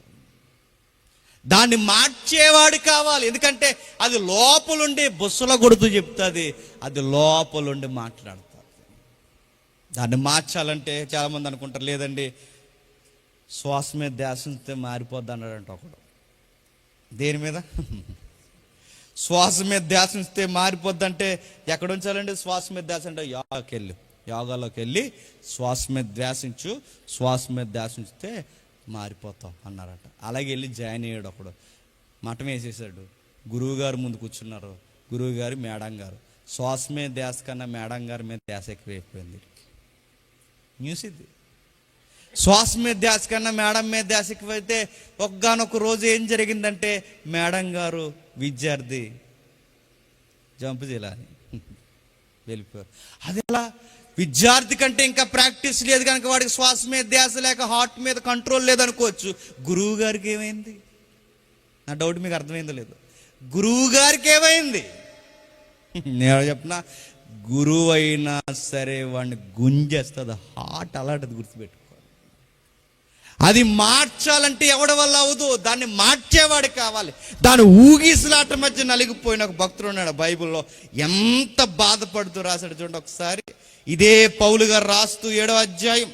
దాన్ని మార్చేవాడు కావాలి. ఎందుకంటే అది లోపలుండి బుస్సుల కొడుతూ చెప్తుంది, అది లోపలుండి మాట్లాడుతుంది. దాన్ని మార్చాలంటే చాలామంది అనుకుంటారు, లేదండి శ్వాస మీద ధ్యాస ఉంచితే మారిపోద్ది అన్నాడంట ఒకడు. దేని మీద? శ్వాస మీద ధ్యాస ఉంచితే మారిపోద్ది అంటే ఎక్కడ ఉంచాలండి శ్వాస మీద ధ్యాస? అంటే యోగాలోకి వెళ్ళి శ్వాస మీద ధ్యాసించు, శ్వాస మీద ధ్యాస ఉంచితే మారిపోతావు అన్నారట. అలాగే వెళ్ళి జాయిన్ అయ్యాడు ఒకడు, మఠం వేసేసాడు. గురువు గారు ముందు కూర్చున్నారు, గురువు గారు మేడం గారు. శ్వాస మీద ధ్యాస కన్నా మేడం గారి మీద ధ్యాస ఎక్కువైపోయింది. న్యూస్ ఇది. శ్వాస మీద ధ్యాస కన్నా మేడం మీద ధ్యాస ఎక్కువైతే ఒక్కగానొక రోజు ఏం జరిగిందంటే మేడం గారు విద్యార్థి జంప్ చేయాలని వెళ్ళిపోయారు. అది ఎలా? విద్యార్థి కంటే ఇంకా ప్రాక్టీస్ లేదు కనుక వాడికి శ్వాస మీద ధ్యాస లేక హార్ట్ మీద కంట్రోల్ లేదనుకోవచ్చు. గురువు గారికి ఏమైంది? నా డౌట్ మీకు అర్థమైందో లేదు. గురువు గారికి ఏమైంది? నేను చెప్పిన, గురువు అయినా సరే వాడిని గుంజేస్తుంది హార్ట్. అలాంటిది గుర్తుపెట్టుకో. అది మార్చాలంటే ఎవడి వల్ల అవదు, దాన్ని మార్చేవాడు కావాలి. దాని ఊగిసలాట మధ్య నలిగిపోయిన ఒక భక్తుడు ఉన్నాడు బైబిల్లో. ఎంత బాధపడుతూ రాశాడు చూడండి ఒకసారి. ఇదే పౌలు గారు రాస్తూ 7వ అధ్యాయం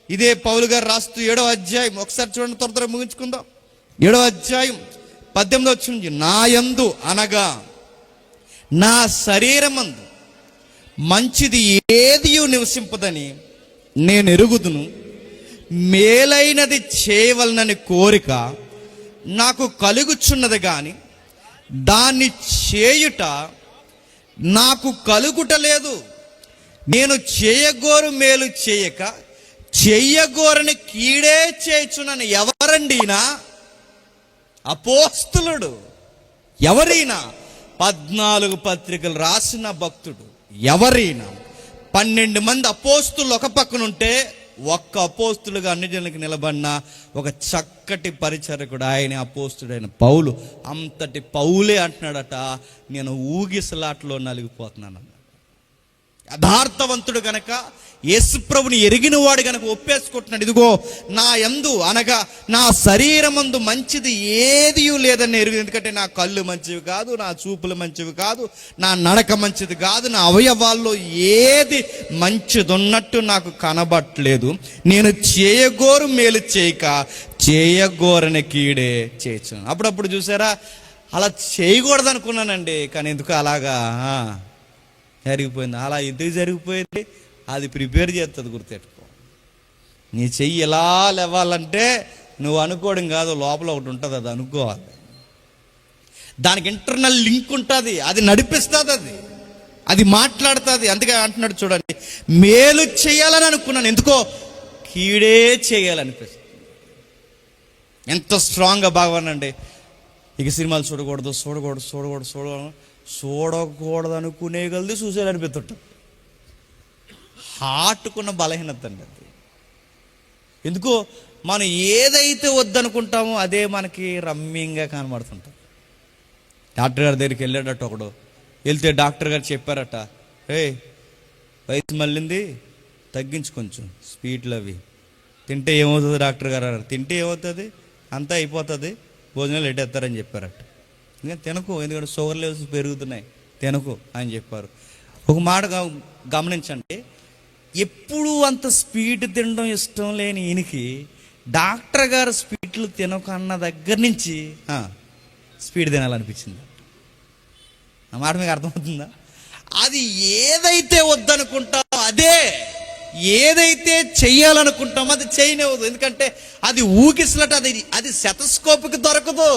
ఇదే పౌలు గారు రాస్తూ 7వ అధ్యాయం ఒకసారి చూడండి, త్వర ముగించుకుందాం. 7వ అధ్యాయం 18వ వచనం, నా యందు అనగా నా శరీరమందు మంచిది ఏదియు నివసింపదని నేను ఎరుగుదును, మేలైనది చేయవలనని కోరిక నాకు కలుగుచున్నది గాని దాన్ని చేయుట నాకు కలుగుట లేదు. నేను చేయగోరు మేలు చేయక చెయ్యగోరని కీడే చేయుచున్నాను. ఎవరండినా? అపోస్తలుడు. ఎవరైనా 14 పత్రికలు రాసిన భక్తుడు. ఎవరైనా 12 మంది అపోస్తులు ఒక పక్కనుంటే ఒక్క అపోస్తులుగా అన్ని జనులకు నిలబడిన ఒక చక్కటి పరిచారకుడు ఆయన అపోస్తుడైన పౌలు. అంతటి పౌలే అంటున్నాడట, నేను ఊగిసలాట్లో నలిగిపోతున్నాను. యథార్థవంతుడు గనక, యేసుప్రభుని ఎరిగిన వాడు గనక ఒప్పేసుకుంటున్నాడు, ఇదిగో నా యందు అనగా నా శరీరమందు మంచిది ఏది లేదని ఎరుగు. ఎందుకంటే నా కళ్ళు మంచివి కాదు, నా చూపులు మంచివి కాదు, నా నడక మంచిది కాదు, నా అవయవాల్లో ఏది మంచిది ఉన్నట్టు నాకు కనబట్టలేదు. నేను చేయగోరు మేలు చేయక చేయగోరని కీడే చేయొచ్చు. అప్పుడప్పుడు చూసారా, అలా చేయకూడదు అనుకున్నానండి, కానీ ఎందుకు అలాగా జరిగిపోయింది. అలా ఎందుకు జరిగిపోయింది? అది ప్రిపేర్ చేస్తుంది. గుర్తెట్టుకో, నీ చెయ్యి ఎలా లేవాలంటే నువ్వు అనుకోవడం కాదు, లోపల ఒకటి ఉంటుంది, అది అనుకోవాలి. దానికి ఇంటర్నల్ లింక్ ఉంటుంది, అది నడిపిస్తుంది, అది మాట్లాడుతుంది. అందుకే అంటున్నాడు చూడండి, మేలు చేయాలని అనుకున్నాను, ఎందుకో కీడే చేయాలనిపిస్తుంది. ఎంత స్ట్రాంగ్గా బాగోనండి. ఇక సినిమాలు చూడకూడదు అనుకునే కలిది సూసైడ్ అనిపిస్తుంటాం. హార్ట్కున్న బలహీనత అండి అది. ఎందుకో మనం ఏదైతే వద్దనుకుంటామో అదే మనకి రమ్యంగా కనబడుతుంటాం. డాక్టర్ గారి దగ్గరికి వెళ్ళాడట ఒకడు. వెళ్తే డాక్టర్ గారు చెప్పారట, వయసు మళ్ళింది, తగ్గించు కొంచెం స్వీట్లు అవి తింటే ఏమవుతుంది డాక్టర్ గారు అన్నారు. తింటే ఏమవుతుంది, అంతా అయిపోతుంది, భోజనాలు ఎట్టేస్తారని చెప్పారట. ఇంకా తినకు, ఎందుకంటే షుగర్ లెవెల్స్ పెరుగుతున్నాయి, తినకు అని చెప్పారు. ఒక మాట గమనించండి, ఎప్పుడు అంత స్వీట్ తినడం ఇష్టం లేని ఈయనకి డాక్టర్ గారు స్వీట్లు తినకన్న దగ్గర నుంచి స్వీట్ తినాలనిపించింది. ఆ మాట మీకు అర్థమవుతుందా? అది ఏదైతే వద్దనుకుంటామో అదే, ఏదైతే చెయ్యాలనుకుంటామో అది చేయనివ్వదు. ఎందుకంటే అది ఊగిసలట, అది సెటస్కోప్కి దొరకదు,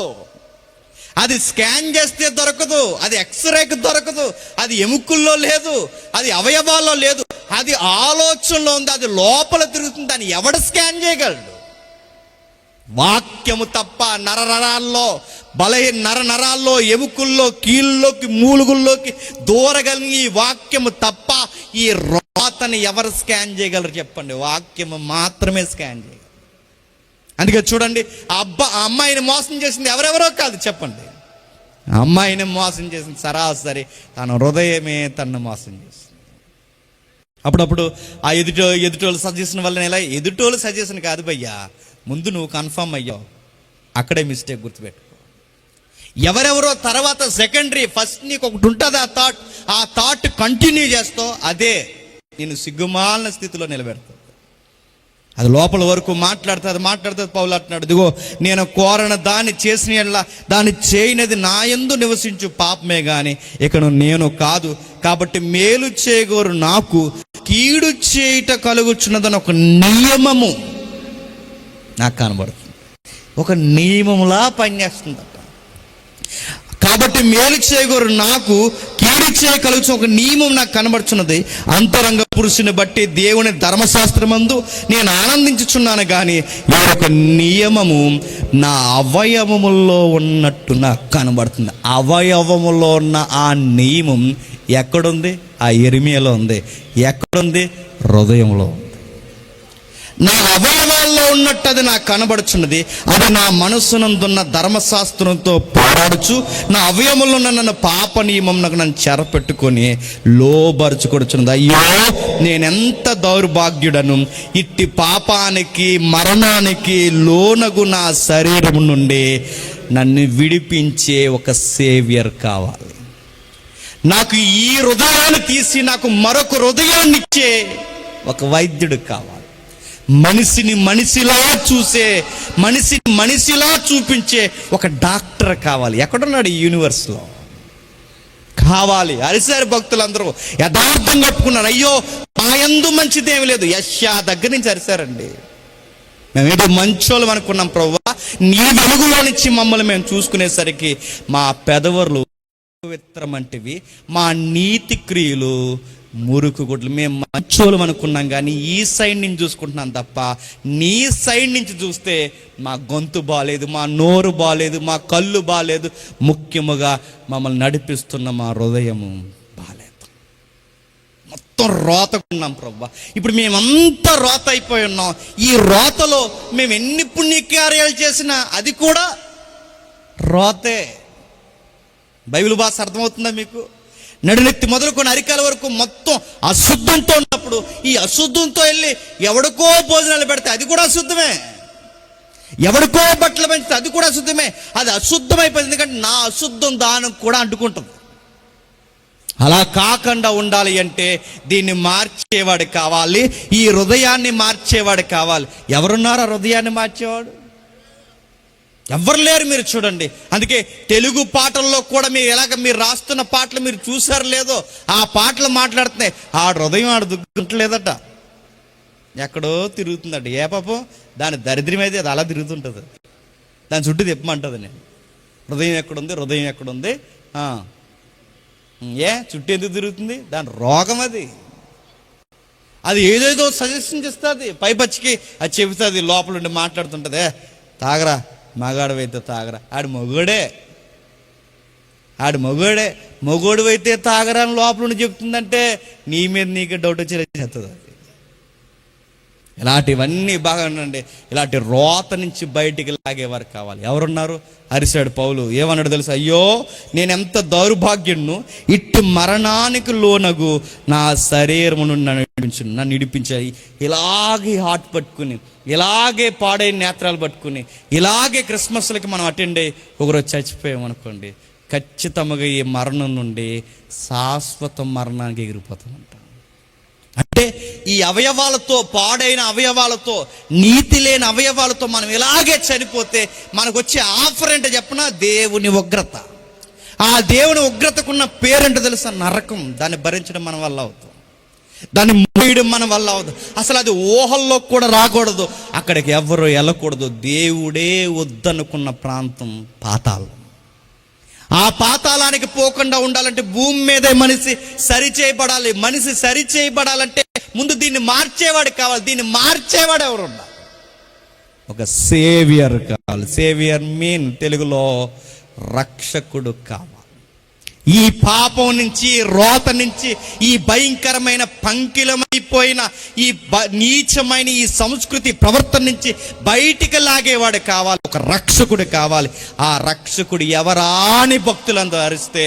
అది స్కాన్ చేస్తే దొరకదు, అది ఎక్స్రేకి దొరకదు, అది ఎముకల్లో లేదు, అది అవయవాల్లో లేదు, అది ఆలోచనలో ఉంది, అది లోపల తిరుగుతుంది. దాన్ని ఎవడు స్కాన్ చేయగలడు? వాక్యము తప్ప నరనరాల్లో నరనరాల్లో ఎముకల్లో కీళ్ళలోకి మూలుగుల్లోకి దూరగలిగి ఈ వాక్యము తప్ప ఈ రోతని ఎవరు స్కాన్ చేయగలరు చెప్పండి? వాక్యము మాత్రమే స్కాన్ చేయగలరు. అందుకే చూడండి, ఆ అమ్మాయిని మోసం చేసింది ఎవరెవరో కాదు చెప్పండి. ఆ అమ్మాయిని మోసం చేసింది సరాసరి తన హృదయమే తనను మోసం చేసింది. అప్పుడప్పుడు ఆ ఎదుటోళ్ళు సజెషన్ వల్ల ఇలా, ఎదుటోళ్ళు సజెషన్ కాదు భయ్యా, ముందు నువ్వు కన్ఫర్మ్ అయ్యావు, అక్కడే మిస్టేక్ గుర్తుపెట్టుకో. ఎవరెవరో తర్వాత సెకండరీ, ఫస్ట్ నీకు ఒకటి ఉంటుంది ఆ థాట్ కంటిన్యూ చేస్తావు, అదే నేను సిగ్గుమాలిన స్థితిలో నిలబెడతావు. అది లోపల వరకు మాట్లాడుతుంది. పౌలు అంటున్నాడు, ఇదిగో నేను కోరన దాన్ని చేసిన దాన్ని చేయనది నా యందు నివసించు పాపమే గాని ఇకను నేను కాదు. కాబట్టి మేలు చేయగోరు నాకు కీడు చేయుట కలుగుచున్నదని ఒక నియమము నాకు కనబడుతుంది. ఒక నియమములా పనిచేస్తుందట. కాబట్టి మేలు చేయగోరు నాకు కీడు చేయగలుగుతున్న ఒక నియమం నాకు కనబడుచున్నది. అంతరంగ పురుషుని బట్టి దేవుని ధర్మశాస్త్రమందు నేను ఆనందించుచున్నాను కానీ ఈ ఒక నియమము నా అవయవముల్లో ఉన్నట్టు నాకు కనబడుతుంది. అవయవములో ఉన్న ఆ నియమం ఎక్కడుంది? ఆ ఎరిమియాలో ఉంది. ఎక్కడుంది? హృదయంలో. నా అవయవాల్లో ఉన్నట్టు అది నాకు కనబడుచున్నది. అది నా మనస్సునందున్న ధర్మశాస్త్రంతో పోరాడుచు నా అవయవంలో నన్ను పాప నియమం నాకు నన్ను చెరపెట్టుకొని లోబరుచుకొడుచున్నది. అయ్యో నేనెంత దౌర్భాగ్యుడను! ఇట్టి పాపానికి మరణానికి లోనగు నా శరీరం నుండి నన్ను విడిపించే ఒక సేవియర్ కావాలి. నాకు ఈ హృదయాన్ని తీసి నాకు మరొక హృదయాన్ని ఇచ్చే ఒక వైద్యుడు కావాలి. మనిషిని మనిషిలా చూసే, మనిషిని మనిషిలా చూపించే ఒక డాక్టర్ కావాలి. ఎక్కడున్నాడు ఈ యూనివర్స్లో? కావాలి. అరిసారి భక్తులందరూ యథార్థంగా ఒప్పుకున్నారు, అయ్యో మా యందు మంచిదేమి లేదు. యెషయా దగ్గర నుంచి అరిసారండి, మేమేదో మంచోళ్ళు అనుకున్నాం ప్రభువా, నీ వెలుగులో నుంచి మమ్మల్ని మేము చూసుకునేసరికి మా పెదవులు పవిత్రమంటివి, మా నీతి క్రియలు మురుకు గుడ్లు. మేము మంచోళ్ళు అనుకున్నాం కానీ ఈ సైడ్ నుంచి చూసుకుంటున్నాం తప్ప నీ సైడ్ నుంచి చూస్తే మా గొంతు బాలేదు, మా నోరు బాలేదు, మా కళ్ళు బాలేదు, ముఖ్యముగా మమ్మల్ని నడిపిస్తున్న మా హృదయము బాలేదు. మొత్తం రోతకున్నాం ప్రభువా. ఇప్పుడు మేమంతా రోత అయిపోయి ఉన్నాం. ఈ రోతలో మేము ఎన్ని పుణ్యకార్యాలు చేసినా అది కూడా రోతే. బైబిల్ భాష అర్థమవుతుందా మీకు? నడునెత్తి మొదలుకొని అరికాల వరకు మొత్తం అశుద్ధంతో ఉన్నప్పుడు ఈ అశుద్ధంతో వెళ్ళి ఎవడికో భోజనాలు పెడితే అది కూడా అశుద్ధమే, ఎవడికో బట్టలు పెంచితే అది కూడా అశుద్ధమే. అది అశుద్ధమైపోయింది, ఎందుకంటే నా అశుద్ధం దానికి కూడా అంటుకుంటుంది. అలా కాకుండా ఉండాలి అంటే దీన్ని మార్చేవాడు కావాలి, ఈ హృదయాన్ని మార్చేవాడు కావాలి. ఎవరున్నారు ఆ హృదయాన్ని మార్చేవాడు? ఎవరు లేరు. మీరు చూడండి, అందుకే తెలుగు పాటల్లో కూడా మీరు రాస్తున్న పాటలు మీరు చూసారు లేదో, ఆ పాటలు మాట్లాడుతున్నాయి, ఆ హృదయం ఆడ దుగ్గుంటలేదట, ఎక్కడో తిరుగుతుందట. ఏ పాపం దాని దరిద్రం అయితే అది అలా తిరుగుతుంటుంది, దాని చుట్టూ తిప్పమంటుంది. నేను హృదయం ఎక్కడుంది, హృదయం ఎక్కడుంది, చుట్టూ ఎందుకు తిరుగుతుంది? దాని రోగం అది. అది ఏదేదో సజెషన్ చేస్తుంది, పైపచ్చికి అది చెబుతుంది, లోపల ఉండి మాట్లాడుతుంటుంది, తాగరా, మగాడువైతే తాగరా, ఆడు మొగోడు అయితే తాగరా అని లోపల ఉండి చెప్తుందంటే నీ మీద నీకే డౌట్ వచ్చి చేస్తుంది. ఇలాంటివన్నీ బాగా ఉండండి. ఇలాంటి రోత నుంచి బయటికి లాగేవారు కావాలి. ఎవరున్నారు? అరిశాడు పౌలు. ఏమన్నాడు తెలుసా? అయ్యో నేనెంత దౌర్భాగ్యుడును, ఇట్టి మరణానికి లోనగు నా శరీరమును నన్ను ఇడిపించాయి. ఇలాగే హార్ట్ పట్టుకుని, ఇలాగే పాడైన నేత్రాలు పట్టుకుని, ఇలాగే క్రిస్మస్లకి మనం అటెండ్ అయ్యి ఒకరోజు చచ్చిపోయామనుకోండి, ఖచ్చితంగా ఈ మరణం నుండి శాశ్వత మరణానికి ఎగిరిపోతామంట. అంటే ఈ అవయవాలతో, పాడైన అవయవాలతో, నీతి లేని అవయవాలతో మనం ఇలాగే చనిపోతే మనకు వచ్చే ఆఫర్ ఏంటో చెప్పనా? దేవుని ఉగ్రత. ఆ దేవుని ఉగ్రతకున్న పేరేంటో తెలుసా? నరకం. దాన్ని భరించడం మన వల్ల అవుతుంది, దాన్ని మోయడం మన వల్ల అవుతుంది. అసలు అది ఊహల్లో కూడా రాకూడదు, అక్కడికి ఎవరు వెళ్ళకూడదు. దేవుడే వద్దనుకున్న ప్రాంతం పాతాళం. ఆ పాతాళానికి పోకుండా ఉండాలంటే భూమి మీదే మనిషి సరిచేయబడాలి. మనిషి సరిచేయబడాలంటే ముందు దీన్ని మార్చేవాడు కావాలి. దీన్ని మార్చేవాడు ఎవరున్నా? ఒక సేవియర్ కావాలి. సేవియర్ మీన్ తెలుగులో రక్షకుడు కావాలి. ఈ పాపం నుంచి, రోత నుంచి, ఈ భయంకరమైన పంకిలమైపోయిన ఈ నీచమైన ఈ సంస్కృతి ప్రవర్తన నుంచి బయటికి లాగేవాడు కావాలి. ఒక రక్షకుడు కావాలి. ఆ రక్షకుడు ఎవరా అని భక్తులందరూ అరిస్తే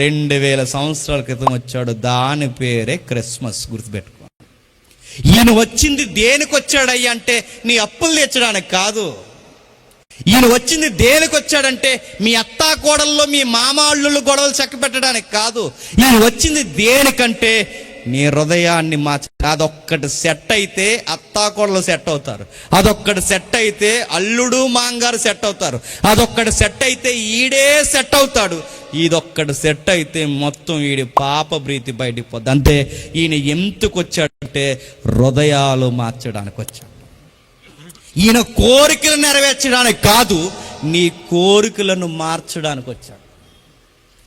2000 సంవత్సరాల క్రితం వచ్చాడు. దాని పేరే క్రిస్మస్. గుర్తుపెట్టుకో. ఈయన వచ్చింది దేనికి వచ్చాడయ్యా అంటే నీ అప్పులు తీర్చడానికి కాదు. ఈయన వచ్చింది దేనికి వచ్చాడంటే మీ అత్తా కోడల్లో, మీ మామాళ్ళు గొడవలు చక్క పెట్టడానికి కాదు. ఈయన వచ్చింది దేనికంటే నీ హృదయాన్ని అదొక్కటి సెట్ అయితే అత్తా కోడలు సెట్ అవుతారు, అదొక్కటి సెట్ అయితే అల్లుడు మాంగారు సెట్ అవుతారు, అదొక్కటి సెట్ అయితే ఈడే సెట్ అవుతాడు. ఇదొక్కటి సెట్ అయితే మొత్తం ఈడి పాప ప్రీతి బయటికి పోద్ది. అంతే. ఈయన ఎందుకు వచ్చాడంటే హృదయాలు మార్చడానికి వచ్చాడు. ఈయన కోరికలు నెరవేర్చడానికి కాదు, నీ కోరికలను మార్చడానికి వచ్చాడు.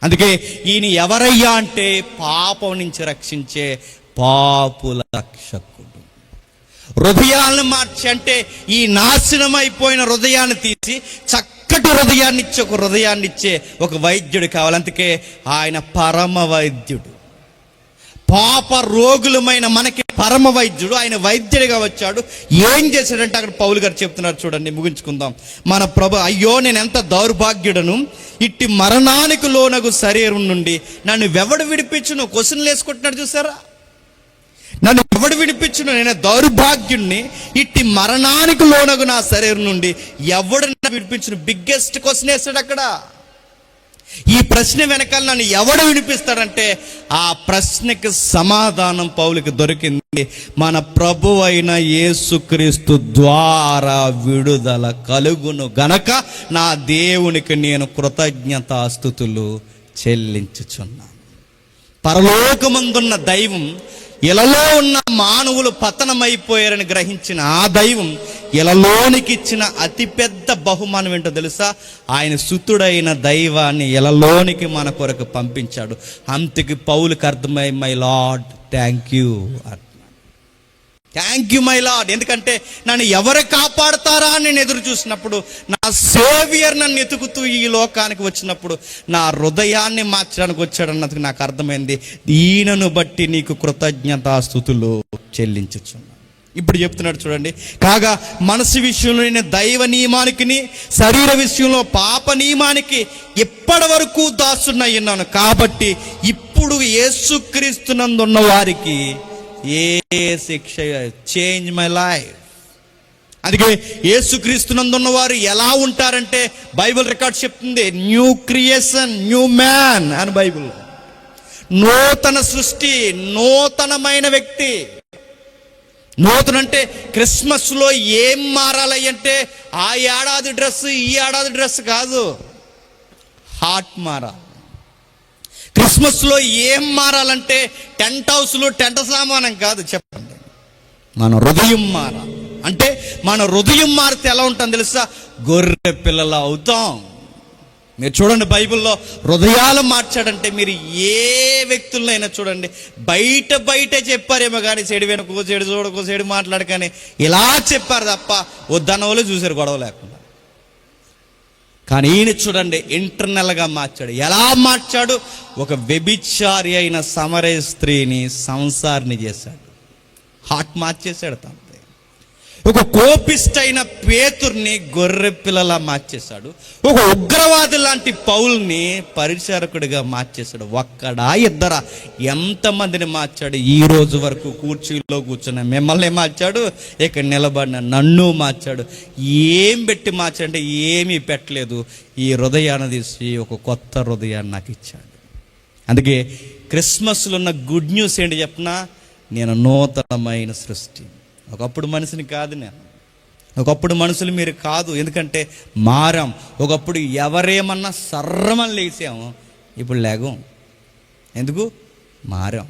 అందుకే ఈయన ఎవరయ్యా అంటే పాపం నుంచి రక్షించే పాపుల రక్షకుడు. హృదయాలను మార్చి అంటే ఈ నాశనం అయిపోయిన హృదయాన్ని తీసి చక్కటి హృదయాన్ని ఇచ్చే, ఒక హృదయాన్ని ఇచ్చే ఒక వైద్యుడు కావాలి. అందుకే ఆయన పరమ వైద్యుడు. పాప రోగులమైన మనకి పరమ వైద్యుడు. ఆయన వైద్యుడిగా వచ్చాడు. ఏం చేశాడంటే అక్కడ పౌలు గారు చెప్తున్నారు చూడండి, ముగించుకుందాం. మన ప్రభు, అయ్యో నేను ఎంత దౌర్భాగ్యుడను, ఇట్టి మరణానికి లోనగు శరీరం నుండి నన్ను ఎవడు విడిపించును? క్వశ్చన్లు వేసుకుంటున్నాడు చూసారా? నన్ను ఎవడు విడిపించును? నేను దౌర్భాగ్యుడిని, ఇట్టి మరణానికి లోనగు నా శరీరం నుండి ఎవడు విడిపించును? బిగ్గెస్ట్ క్వశ్చన్ వేస్తాడు అక్కడ. ఈ ప్రశ్న వెనకాల నన్ను ఎవడు వినిపిస్తాడంటే ఆ ప్రశ్నకి సమాధానం పౌలుకి దొరికింది. మన ప్రభు అయిన యేసుక్రీస్తు ద్వారా విడుదల కలుగును గనక నా దేవునికి నేను కృతజ్ఞతాస్తుతులు చెల్లించుచున్నాను. పరలోకమందున్న దైవం, ఇలలో ఉన్న మానవులు పతనమైపోయారని గ్రహించిన ఆ దైవం ఇలలోనికి ఇచ్చిన అతిపెద్ద బహుమానం ఏంటో తెలుసా? ఆయన సుతుడైన దైవాన్ని ఇలలోనికి మన కొరకు పంపించాడు. అంతకి పౌలుకి అర్థమై, my lord thank you, thank you my lord. ఎందుకంటే నన్ను ఎవరు కాపాడతారా అని నేను ఎదురు చూసినప్పుడు, నా సేవియర్ నన్ను ఎతుకుతూ ఈ లోకానికి వచ్చినప్పుడు నా హృదయాన్ని మార్చడానికి వచ్చాడన్నది నాకు అర్థమైంది. ఈయనను బట్టి నీకు కృతజ్ఞతాస్తుతులు చెల్లించుచున్నాను. ఇప్పుడు చెప్తున్నాడు చూడండి, కాగా మనసు విషయంలో నేను దైవ నియమానికి, శరీర విషయంలో పాప నియమానికి ఇప్పటి వరకు దాసునై ఉన్నాను. కాబట్టి ఇప్పుడు యేసుక్రీస్తునందున్న వారికి ఏ శిక్ష, చేంజ్ మై లైఫ్. అందుకే యేసుక్రీస్తునందున్న వారు ఎలా ఉంటారంటే బైబిల్ రికార్డ్ చెప్తుంది, న్యూ క్రియేషన్, న్యూ మ్యాన్ అని బైబిల్. నూతన సృష్టి, నూతనమైన వ్యక్తి. నూతన అంటే క్రిస్మస్లో ఏం మారాలి అంటే ఆ ఏడాది డ్రెస్ ఈ ఏడాది డ్రెస్ కాదు, హార్ట్ మారాలి. క్రిస్మస్లో ఏం మారాలంటే టెంట్ హౌస్లో టెంట సామానం కాదు, చెప్పండి, మన హృదయం మారాలి. అంటే మన హృదయం మారితే ఎలా ఉంటుంది తెలుసా? గొర్రె పిల్లలు అవుతాం. మీరు చూడండి, బైబిల్లో హృదయాలు మార్చాడంటే మీరు ఏ వ్యక్తులైనా చూడండి, బయటే చెప్పారేమో కానీ చెడు వెనుకో, చెడు చూడకో, చెడు మాట్లాడకని ఇలా చెప్పారు తప్ప వద్దన్న వాళ్ళు చూసారు గొడవ లేకుండా. కానీ ఈయన చూడండి ఇంటర్నల్గా మార్చాడు. ఎలా మార్చాడు? ఒక వ్యభిచారి అయిన సమరయ స్త్రీని సంసారిని చేశాడు, హార్ట్ మార్చేశాడు. తంతే ఒక కోపిష్టైన పేతుర్ని గొర్రె పిల్లలా మార్చేశాడు. ఒక ఉగ్రవాది లాంటి పౌల్ని పరిచారకుడిగా మార్చేశాడు. ఒక్కడా ఇద్దరా? ఎంతమందిని మార్చాడు? ఈ రోజు వరకు కుర్చీలో కూర్చున్న మిమ్మల్ని మార్చాడు, ఇక్కడ నిలబడిన నన్ను మార్చాడు. ఏం పెట్టి మార్చాడంటే ఏమీ పెట్టలేదు. ఈ హృదయాన్ని తీసి ఒక కొత్త హృదయాన్ని నాకు ఇచ్చాడు. అందుకే క్రిస్మస్లో ఉన్న గుడ్ న్యూస్ ఏంటి చెప్పనా? నేను నూతనమైన సృష్టి. ఒకప్పుడు మనిషిని కాదు నేను, ఒకప్పుడు మనుషులు మీరు కాదు. ఎందుకంటే మారాం. ఒకప్పుడు ఎవరేమన్నా సర్రమని లేసాము, ఇప్పుడు లేగం. ఎందుకు? మారాం.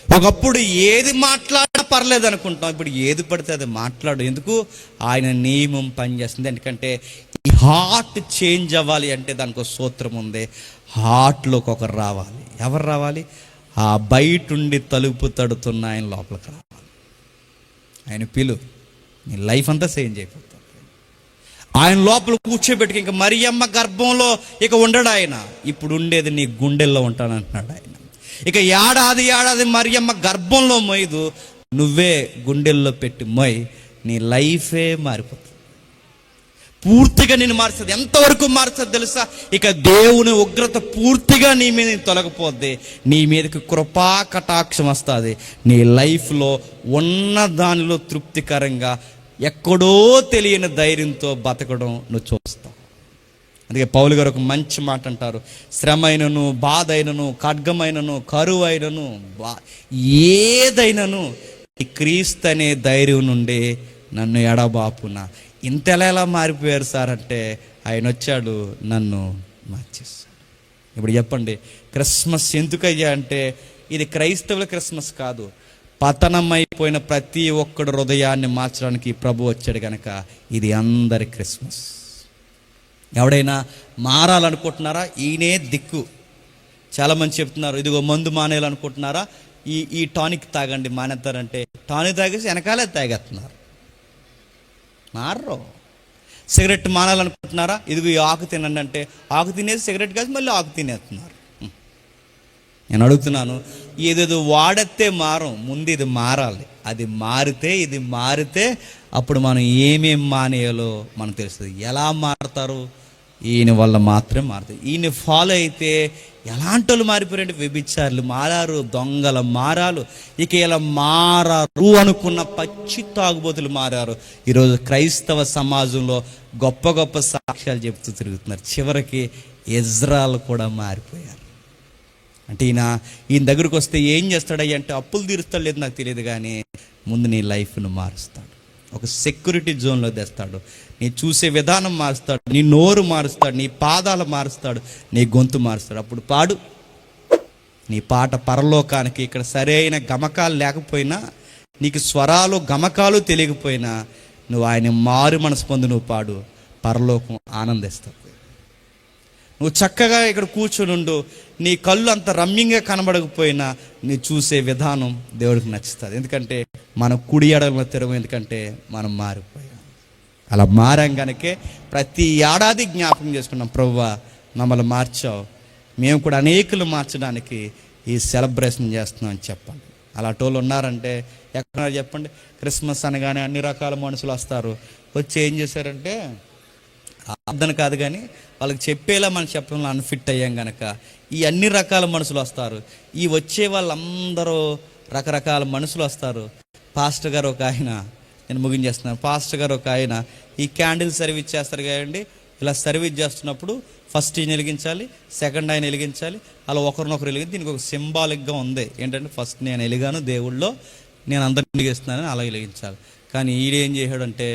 ఒకప్పుడు ఏది మాట్లాడినా పర్లేదు అనుకుంటాం, ఇప్పుడు ఏది పడితే అది మాట్లాడు. ఎందుకు? ఆయన నియమం పనిచేస్తుంది. ఎందుకంటే ఈ హార్ట్ చేంజ్ అవ్వాలి అంటే దానికి ఒక సూత్రం ఉంది. హార్ట్లోకి ఒకరు రావాలి. ఎవరు రావాలి? ఆ బయటుండి తలుపు తడుతున్న ఆయన లోపలికి రావాలి. ఆయన పిలువు, నీ లైఫ్ అంతా చేంజ్ అయిపోతుంది. ఆయన లోపల కూర్చోబెట్టుకు ఇంక మరియమ్మ గర్భంలో ఇక ఉండడు ఆయన. ఇప్పుడు ఉండేది నీ గుండెల్లో ఉంటానంటున్నాడు ఆయన. ఇక ఏడాది మరియమ్మ గర్భంలో మోయదు, నువ్వే గుండెల్లో పెట్టి మోయ్, నీ లైఫే మారిపోతుంది. పూర్తిగా నేను మారుస్తుంది. ఎంతవరకు మారుస్తుంది తెలుసా? ఇక దేవుని ఉగ్రత పూర్తిగా నీ మీద తొలగిపోద్ది. నీ మీదకి కృపా కటాక్షం వస్తుంది. నీ లైఫ్లో ఉన్న దానిలో తృప్తికరంగా ఎక్కడో తెలియని ధైర్యంతో బతకడం నువ్వు చూస్తావు. అందుకే పౌలు గారు ఒక మంచి మాట అంటారు, శ్రమ అయినను, బాధ అయినను, ఖడ్గమైనను, కరువు అయినను, ఏదైనాను ఈ క్రీస్తు అనే ధైర్యం నుండి నన్ను ఎడబాపున. ఇంతలా ఎలా మారిపోయారు సార్ అంటే ఆయన వచ్చాడు, నన్ను మార్చేస్తాడు. ఇప్పుడు చెప్పండి, క్రిస్మస్ ఎందుకయ్యా అంటే ఇది క్రైస్తవుల క్రిస్మస్ కాదు, పతనమైపోయిన ప్రతి ఒక్కడు హృదయాన్ని మార్చడానికి ప్రభు వచ్చాడు కనుక ఇది అందరి క్రిస్మస్. ఎవడైనా మారాలనుకుంటున్నారా? ఈయనే దిక్కు. చాలామంది చెప్తున్నారు, ఇదిగో మందు మానేయాలనుకుంటున్నారా? ఈ టానిక్ తాగండి మానేస్తారంటే టానిక్ తాగేసి వెనకాలే తాగేస్తున్నారు, మారరు. సిగరెట్ మానాలనుకుంటున్నారా? ఇదిగో ఈ ఆకు తినండి అంటే ఆకు తినేసి సిగరెట్ కాసి మళ్ళీ ఆకు తినేస్తున్నారు. నేను అడుగుతున్నాను, ఏదేదో వాడతే మారం, ముందు ఇది మారాలి. అది మారితే ఇది మారితే అప్పుడు మనం ఏమేం మానేయాలో మనకు తెలుస్తుంది. ఎలా మారుతారు? ఈయన వల్ల మాత్రమే మారుతాయి. ఈయన ఫాలో అయితే ఎలాంటి వాళ్ళు మారిపోయారంటే వ్యభిచారులు మారారు, దొంగల మారారు, ఇక ఇలా మారారు అనుకున్న పచ్చి తాగుబోతులు మారారు. ఈరోజు క్రైస్తవ సమాజంలో గొప్ప గొప్ప సాక్ష్యాలు చెప్తూ తిరుగుతున్నారు. చివరికి ఎజ్రాలు కూడా మారిపోయారు. అంటే ఈయన దగ్గరకు వస్తే ఏం చేస్తాడయ్య అంటే అప్పులు తీరుస్తాడు లేదు నాకు తెలియదు, కానీ ముందు నీ లైఫ్ను మారుస్తాడు, ఒక సెక్యూరిటీ జోన్లో తెస్తాడు, నీ చూసే విధానం మారుస్తాడు, నీ నోరు మారుస్తాడు, నీ పాదాలు మారుస్తాడు, నీ గొంతు మారుస్తాడు. అప్పుడు పాడు, నీ పాట పరలోకానికి. ఇక్కడ సరైన గమకాలు లేకపోయినా, నీకు స్వరాలు గమకాలు తెలియకపోయినా, నువ్వు ఆయన మారు మనసు పొంది నువ్వు పాడు, పరలోకం ఆనందిస్తావు. నువ్వు చక్కగా ఇక్కడ కూర్చొని ఉండు, నీ కళ్ళు అంత రమ్యంగా కనబడకపోయినా నీ చూసే విధానం దేవుడికి నచ్చుతుంది. ఎందుకంటే మనం కుడి ఎడమ తిరగం, ఎందుకంటే మనం మారిపోయాం. అలా మారాం కనుకే ప్రతి ఏడాది జ్ఞాపకం చేసుకున్నాం, ప్రభువా మమ్మల్ని మార్చావు, మేము కూడా అనేకులు మార్చడానికి ఈ సెలబ్రేషన్ చేస్తున్నాం అని చెప్పండి. అలాంటి వాళ్ళు ఉన్నారంటే ఎక్కడ చెప్పండి. క్రిస్మస్ అనగానే అన్ని రకాల మనుషులు వస్తారు, వచ్చి ఏం చేశారంటే అర్థం కాదు కానీ వాళ్ళకి చెప్పేలా మనం చెప్పడంలో అన్ఫిట్ అయ్యాం కనుక ఈ అన్ని రకాల మనుషులు వస్తారు. ఈ వచ్చే వాళ్ళందరూ రకరకాల మనుషులు వస్తారు. పాస్టర్ గారు ఒక ఆయన, నేను ముగించేస్తున్నాను, పాస్టర్ గారు ఒక ఆయన ఈ క్యాండిల్ సర్వీస్ చేస్తారు కదండి. ఇలా సర్వీస్ చేస్తున్నప్పుడు ఫస్ట్ ఈయన వెలిగించాలి, సెకండ్ ఆయన వెలిగించాలి, అలా ఒకరినొకరు వెలిగించి దీనికి ఒక సింబాలిక్గా ఉంది. ఏంటంటే ఫస్ట్ నేను వెలిగాను దేవుళ్ళో, నేను అందరిని వెలిగిస్తున్నానని అలా వెలిగించాలి. కానీ ఈడేం చేశాడంటే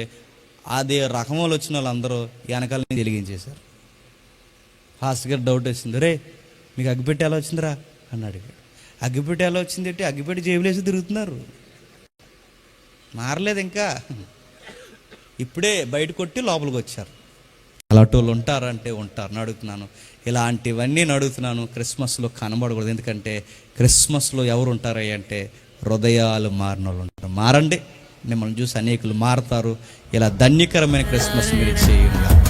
అదే రకంలో వచ్చిన వాళ్ళందరూ వెనకాల నుంచి వెలిగించేశారు. పాస్టర్ గారు డౌట్ వచ్చింది, రే మీకు అగ్గిపెట్టి ఎలా వచ్చిందిరా అని అడిగాడు. అగ్గిపెట్టి ఎలా వచ్చింది అంటే అగ్గిపెట్టి జేబులేసి తిరుగుతున్నారు, మారలేదు ఇంకా, ఇప్పుడే బయట కొట్టి లోపలికి వచ్చారు. అలాంటి వాళ్ళు ఉంటారంటే ఉంటారు. అడుగుతున్నాను, ఇలాంటివన్నీ అడుగుతున్నాను. క్రిస్మస్లో కనబడకూడదు, ఎందుకంటే క్రిస్మస్లో ఎవరు ఉంటారయ్య అంటే హృదయాలు మారిన వాళ్ళు ఉంటారు. మారండి, మిమ్మల్ని చూసి అనేకులు మారుతారు. ఇలా ధన్యకరమైన క్రిస్మస్ మీరు చేయండి.